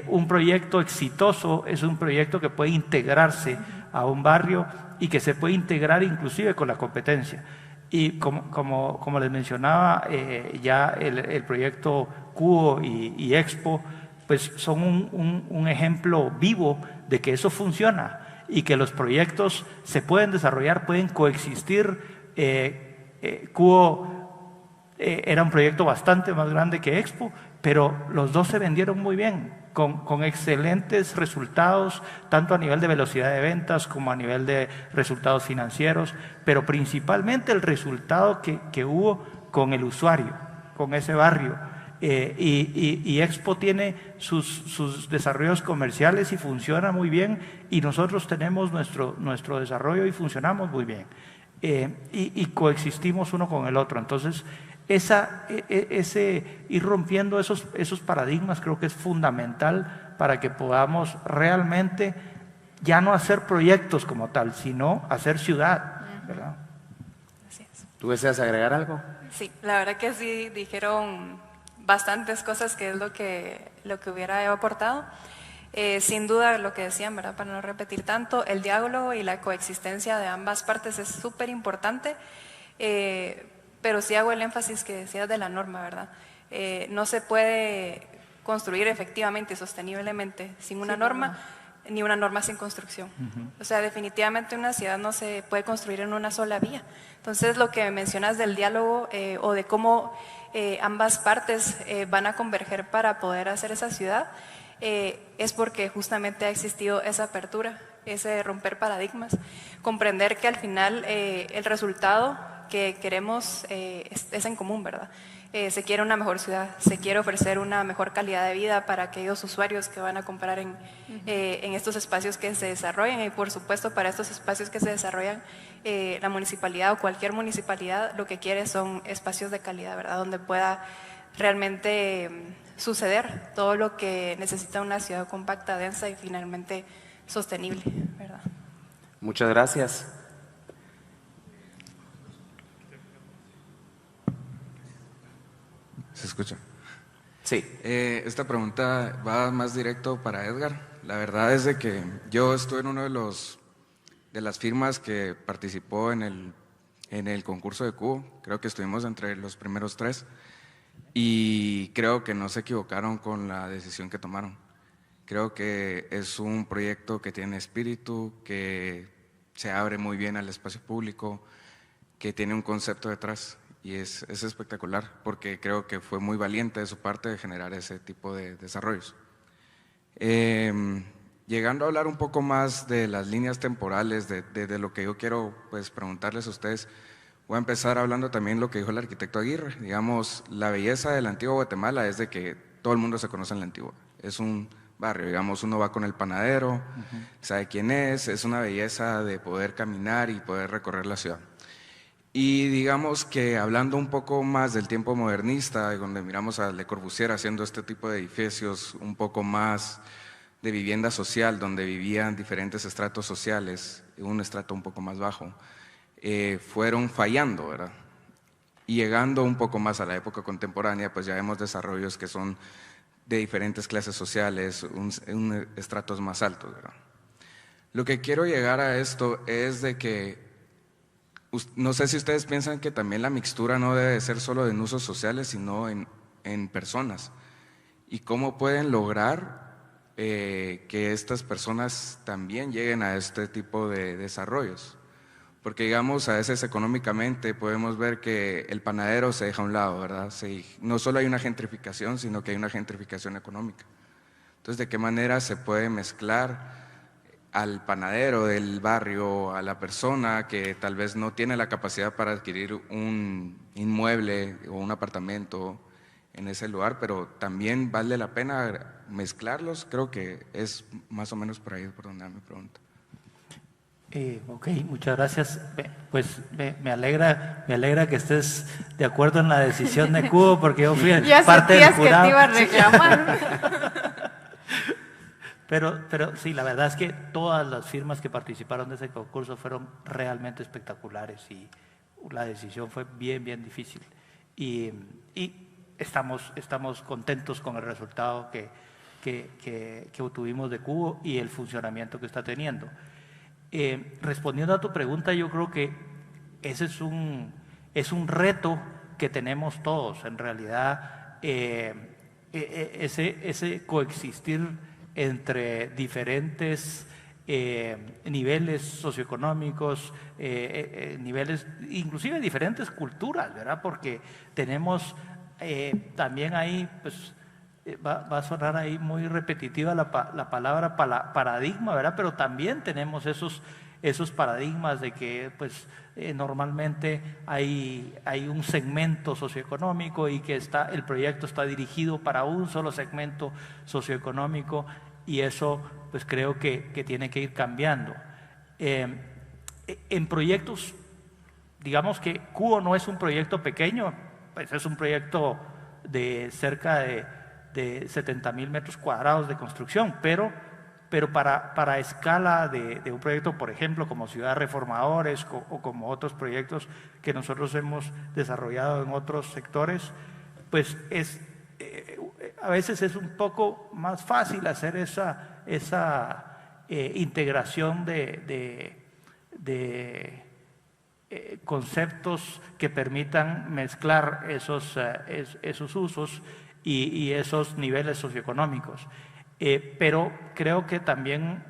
un proyecto exitoso es un proyecto que puede integrarse a un barrio y que se puede integrar inclusive con la competencia. Y como les mencionaba, ya el proyecto Cubo y Expo pues son un ejemplo vivo de que eso funciona y que los proyectos se pueden desarrollar, pueden coexistir. Cubo era un proyecto bastante más grande que Expo, pero los dos se vendieron muy bien, con excelentes resultados, tanto a nivel de velocidad de ventas como a nivel de resultados financieros, pero principalmente el resultado que hubo con el usuario, con ese barrio. Y Expo tiene sus desarrollos comerciales y funciona muy bien, y nosotros tenemos nuestro desarrollo y funcionamos muy bien. Y coexistimos uno con el otro. Entonces, ese ir rompiendo esos paradigmas creo que es fundamental para que podamos realmente ya no hacer proyectos como tal, sino hacer ciudad, ¿verdad? Gracias. ¿Tú deseas agregar algo? Sí, la verdad que sí dijeron bastantes cosas que es lo que hubiera aportado. Sin duda lo que decían, ¿verdad? Para no repetir tanto, el diálogo y la coexistencia de ambas partes es súper importante. pero sí hago el énfasis que decías de la norma, ¿verdad? No se puede construir efectivamente, sosteniblemente, sin una norma, ni una norma sin construcción. O sea, definitivamente una ciudad no se puede construir en una sola vía. Entonces, lo que mencionas del diálogo o de cómo ambas partes van a converger para poder hacer esa ciudad, es porque justamente ha existido esa apertura, ese romper paradigmas, comprender que al final el resultado que queremos es en común, ¿verdad? Se quiere una mejor ciudad, se quiere ofrecer una mejor calidad de vida para aquellos usuarios que van a comprar en estos espacios que se desarrollan, y por supuesto para estos espacios que se desarrollan, la municipalidad o cualquier municipalidad lo que quiere son espacios de calidad, ¿verdad? Donde pueda realmente suceder todo lo que necesita una ciudad compacta, densa y finalmente sostenible, ¿verdad? Muchas gracias. ¿Se escucha? Sí. Esta pregunta va más directo para Edgar. La verdad es de que yo estuve en uno de las firmas que participó en el concurso de Cubo. Creo que estuvimos entre los primeros 3 y creo que no se equivocaron con la decisión que tomaron. Creo que es un proyecto que tiene espíritu, que se abre muy bien al espacio público, que tiene un concepto detrás. Y es espectacular, porque creo que fue muy valiente de su parte de generar ese tipo de desarrollos. Llegando a hablar un poco más de las líneas temporales, de lo que yo quiero pues, preguntarles a ustedes, voy a empezar hablando también lo que dijo el arquitecto Aguirre. Digamos, la belleza de la antigua Guatemala es de que todo el mundo se conoce en la antigua. Es un barrio, digamos, uno va con el panadero, sabe quién es una belleza de poder caminar y poder recorrer la ciudad. Y digamos que hablando un poco más del tiempo modernista, donde miramos a Le Corbusier haciendo este tipo de edificios un poco más de vivienda social, donde vivían diferentes estratos sociales, un estrato un poco más bajo, fueron fallando, ¿verdad? Y llegando un poco más a la época contemporánea, pues ya vemos desarrollos que son de diferentes clases sociales, estratos más altos, ¿verdad? Lo que quiero llegar a esto es de que no sé si ustedes piensan que también la mixtura no debe ser solo en usos sociales, sino en personas. ¿Y cómo pueden lograr que estas personas también lleguen a este tipo de desarrollos? Porque digamos, a veces económicamente podemos ver que el panadero se deja a un lado, ¿verdad? No solo hay una gentrificación, sino que hay una gentrificación económica. Entonces, ¿de qué manera se puede mezclar al panadero del barrio, a la persona que tal vez no tiene la capacidad para adquirir un inmueble o un apartamento en ese lugar, pero también vale la pena mezclarlos? Creo que es más o menos por ahí por donde me pregunta. Ok, muchas gracias. Pues me alegra que estés de acuerdo en la decisión de Cubo, porque yo fui parte del jurado. Que te iba a reclamar. Pero sí, la verdad es que todas las firmas que participaron de ese concurso fueron realmente espectaculares y la decisión fue bien difícil. Y estamos contentos con el resultado que obtuvimos de Cubo y el funcionamiento que está teniendo. Respondiendo a tu pregunta, yo creo que ese es un reto que tenemos todos. En realidad, ese coexistir entre diferentes niveles socioeconómicos, niveles, inclusive diferentes culturas, ¿verdad? Porque tenemos también ahí, pues va a sonar ahí muy repetitiva la palabra paradigma, ¿verdad? Pero también tenemos esos paradigmas de que pues normalmente hay un segmento socioeconómico y que el proyecto está dirigido para un solo segmento socioeconómico, y eso pues creo que tiene que ir cambiando. En proyectos, digamos que Cubo no es un proyecto pequeño, pues es un proyecto de cerca de 70,000 metros cuadrados de construcción, pero para escala de un proyecto, por ejemplo, como Ciudad Reformadores o como otros proyectos que nosotros hemos desarrollado en otros sectores, pues a veces es un poco más fácil hacer esa integración de conceptos que permitan mezclar esos usos y esos niveles socioeconómicos. Pero creo que también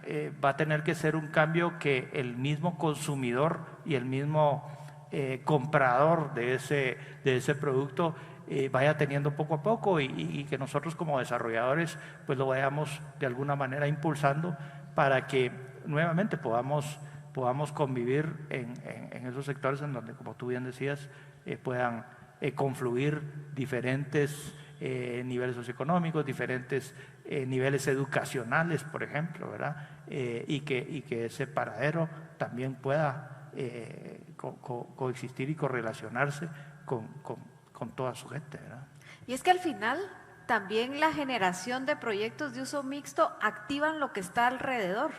va a tener que ser un cambio que el mismo consumidor y el mismo comprador de ese producto vaya teniendo poco a poco y que nosotros como desarrolladores pues lo vayamos de alguna manera impulsando para que nuevamente podamos convivir en esos sectores en donde, como tú bien decías, puedan confluir diferentes niveles socioeconómicos, diferentes niveles educacionales, por ejemplo, ¿verdad? Y que ese paradero también pueda coexistir y correlacionarse con toda su gente, ¿verdad? Y es que al final también la generación de proyectos de uso mixto activan lo que está alrededor.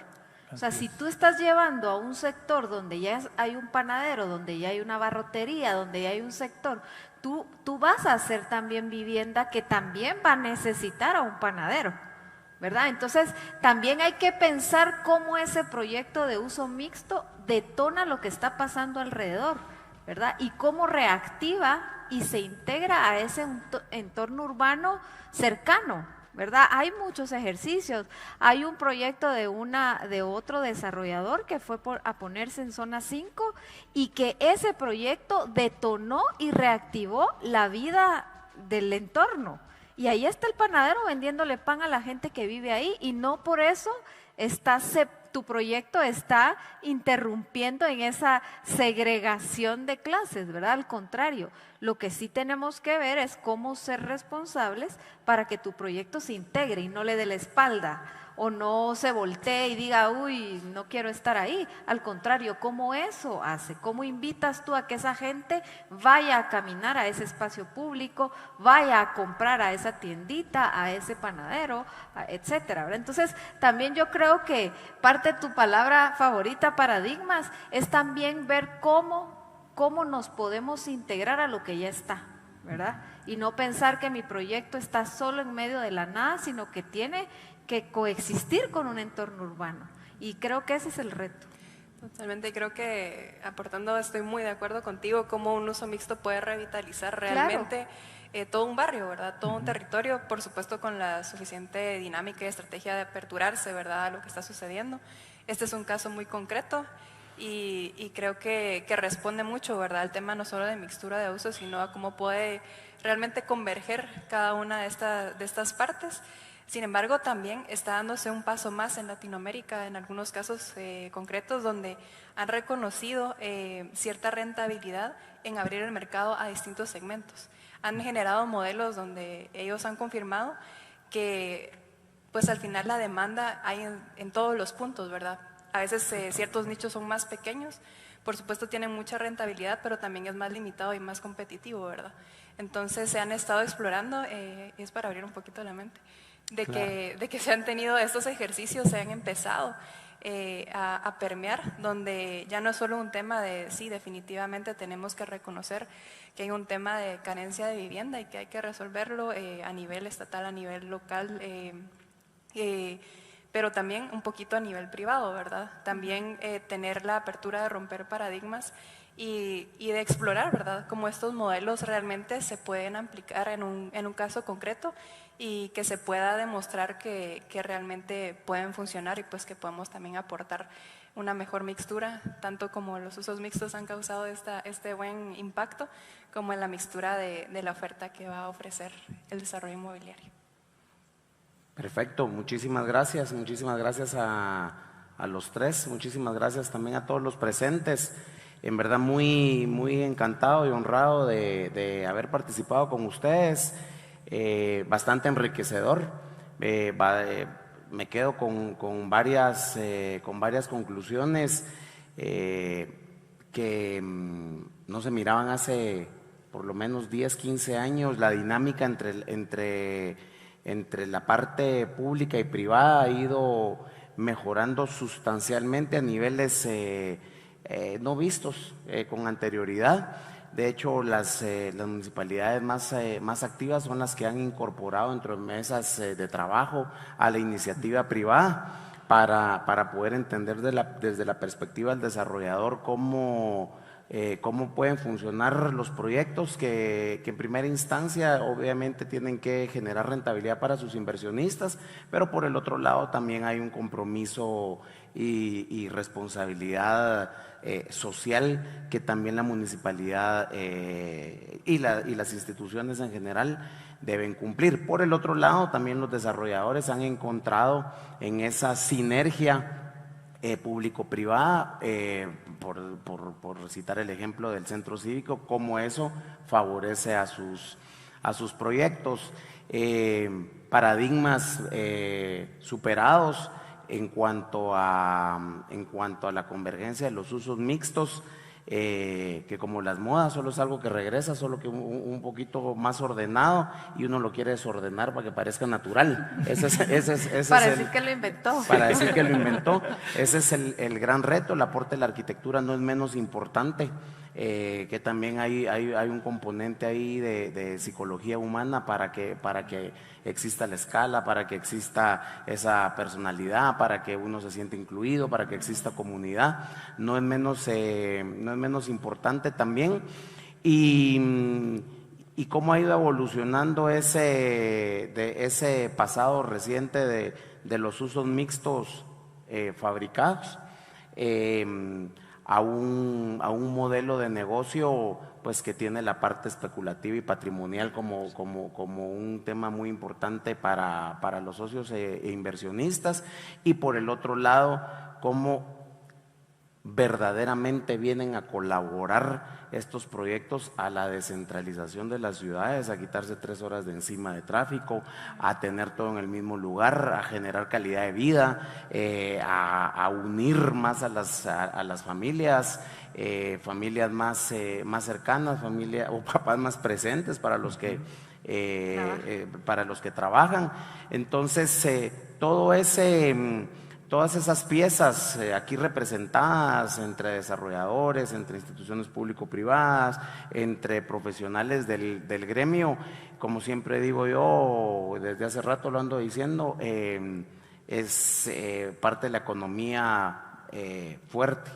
O sea, si tú estás llevando a un sector donde ya hay un panadero, donde ya hay una barrotería, donde ya hay un sector, tú vas a hacer también vivienda que también va a necesitar a un panadero, ¿verdad? Entonces, también hay que pensar cómo ese proyecto de uso mixto detona lo que está pasando alrededor, ¿verdad? Y cómo reactiva y se integra a ese entorno urbano cercano, ¿verdad? Hay muchos ejercicios. Hay un proyecto de otro desarrollador que fue a ponerse en zona 5 y que ese proyecto detonó y reactivó la vida del entorno. Y ahí está el panadero vendiéndole pan a la gente que vive ahí y no por eso tu proyecto está interrumpiendo en esa segregación de clases, ¿verdad? Al contrario, lo que sí tenemos que ver es cómo ser responsables para que tu proyecto se integre y no le dé la espalda o no se voltee y diga, uy, no quiero estar ahí. Al contrario, ¿cómo eso hace? ¿Cómo invitas tú a que esa gente vaya a caminar a ese espacio público, vaya a comprar a esa tiendita, a ese panadero, etcétera, ¿verdad? Entonces, también yo creo que parte de tu palabra favorita, paradigmas, es también ver cómo nos podemos integrar a lo que ya está, ¿verdad? Y no pensar que mi proyecto está solo en medio de la nada, sino que tiene que coexistir con un entorno urbano. Y creo que ese es el reto. Totalmente, creo que aportando, estoy muy de acuerdo contigo, cómo un uso mixto puede revitalizar realmente todo un barrio, ¿verdad? Todo un territorio, por supuesto con la suficiente dinámica y estrategia de aperturarse, ¿verdad? A lo que está sucediendo. Este es un caso muy concreto y creo que responde mucho, ¿verdad? Al tema no solo de mixtura de usos, sino a cómo puede realmente converger cada una de estas partes. Sin embargo, también está dándose un paso más en Latinoamérica, en algunos casos concretos, donde han reconocido cierta rentabilidad en abrir el mercado a distintos segmentos. Han generado modelos donde ellos han confirmado que pues al final la demanda hay en todos los puntos, ¿verdad? A veces ciertos nichos son más pequeños, por supuesto tienen mucha rentabilidad, pero también es más limitado y más competitivo, ¿verdad? Entonces se han estado explorando, es para abrir un poquito la mente, de que se han tenido estos ejercicios, se han empezado a permear, donde ya no es solo un tema de, sí, definitivamente tenemos que reconocer que hay un tema de carencia de vivienda y que hay que resolverlo a nivel estatal, a nivel local, pero también un poquito a nivel privado, ¿verdad? También tener la apertura de romper paradigmas y de explorar, ¿verdad? Cómo estos modelos realmente se pueden aplicar en un caso concreto y que se pueda demostrar que realmente pueden funcionar y pues que podemos también aportar una mejor mixtura, tanto como los usos mixtos han causado este buen impacto, como en la mixtura de la oferta que va a ofrecer el desarrollo inmobiliario. Perfecto, muchísimas gracias a los tres, muchísimas gracias también a todos los presentes. En verdad muy, muy encantado y honrado de haber participado con ustedes, bastante enriquecedor. Me quedo con varias conclusiones que no se miraban hace por lo menos 10, 15 años. La dinámica entre la parte pública y privada ha ido mejorando sustancialmente a niveles no vistos con anterioridad. De hecho, las municipalidades más activas son las que han incorporado entre mesas de trabajo a la iniciativa privada para poder entender desde la perspectiva del desarrollador cómo cómo pueden funcionar los proyectos que en primera instancia obviamente tienen que generar rentabilidad para sus inversionistas, pero por el otro lado también hay un compromiso y responsabilidad social que también la municipalidad y las instituciones en general deben cumplir. Por el otro lado, también los desarrolladores han encontrado en esa sinergia público-privada, por citar el ejemplo del centro cívico, cómo eso favorece a sus proyectos. Paradigmas superados en cuanto a la convergencia de los usos mixtos, que como las modas solo es algo que regresa, solo que un poquito más ordenado, y uno lo quiere desordenar para que parezca natural. Para decir que lo inventó. Para decir que lo inventó. Ese es el gran reto. El aporte de la arquitectura no es menos importante, que también hay un componente ahí de psicología humana para que exista la escala, para que exista esa personalidad, para que uno se sienta incluido, para que exista comunidad. No es menos importante también. Y cómo ha ido evolucionando ese pasado reciente de los usos mixtos fabricados a un modelo de negocio pues que tiene la parte especulativa y patrimonial como un tema muy importante para los socios e inversionistas, y por el otro lado cómo verdaderamente vienen a colaborar estos proyectos a la descentralización de las ciudades, a quitarse 3 horas de encima de tráfico, a tener todo en el mismo lugar, a generar calidad de vida, a unir más a las familias, familias más cercanas, o papás más presentes para los que trabajan. Entonces, todas esas piezas aquí representadas entre desarrolladores, entre instituciones público-privadas, entre profesionales del gremio, como siempre digo yo, desde hace rato lo ando diciendo, es parte de la economía fuerte.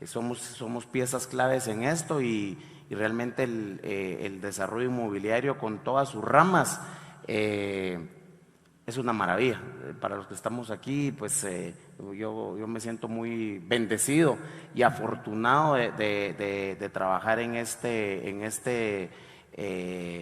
Somos piezas claves en esto, y realmente el desarrollo inmobiliario con todas sus ramas es una maravilla. Para los que estamos aquí, pues yo me siento muy bendecido y afortunado de trabajar en este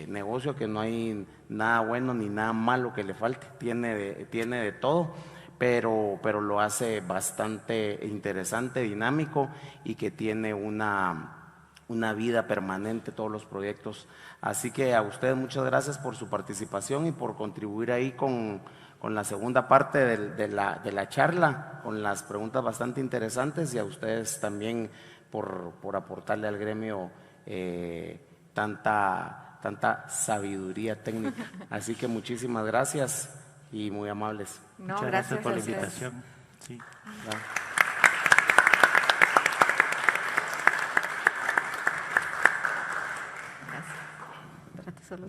negocio, que no hay nada bueno ni nada malo que le falte, tiene de todo, pero lo hace bastante interesante, dinámico, y que tiene una vida permanente todos los proyectos. Así que a ustedes muchas gracias por su participación y por contribuir ahí con la segunda parte de la charla, con las preguntas bastante interesantes, y a ustedes también por aportarle al gremio tanta sabiduría técnica. Así que muchísimas gracias y muy amables. No, Muchas gracias por la invitación. Sí. Claro. Solo.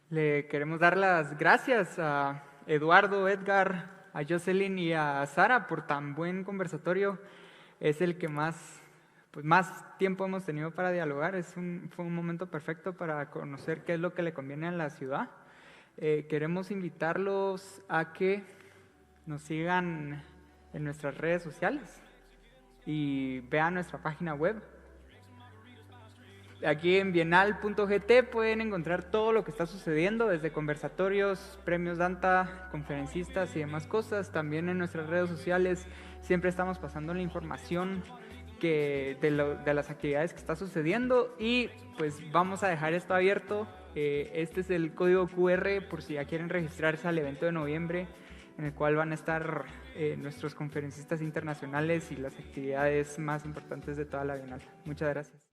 Le queremos dar las gracias a Eduardo, Edgar, a Jocelyn y a Sara por tan buen conversatorio. Es el que más tiempo hemos tenido para dialogar. Fue un momento perfecto para conocer qué es lo que le conviene a la ciudad. Queremos invitarlos a que nos sigan en nuestras redes sociales y vean nuestra página web. Aquí en bienal.gt pueden encontrar todo lo que está sucediendo, desde conversatorios, premios Danta, conferencistas y demás cosas. También en nuestras redes sociales siempre estamos pasando la información de las actividades que está sucediendo, y pues vamos a dejar esto abierto. Este es el código QR por si ya quieren registrarse al evento de noviembre, en el cual van a estar nuestros conferencistas internacionales y las actividades más importantes de toda la Bienal. Muchas gracias.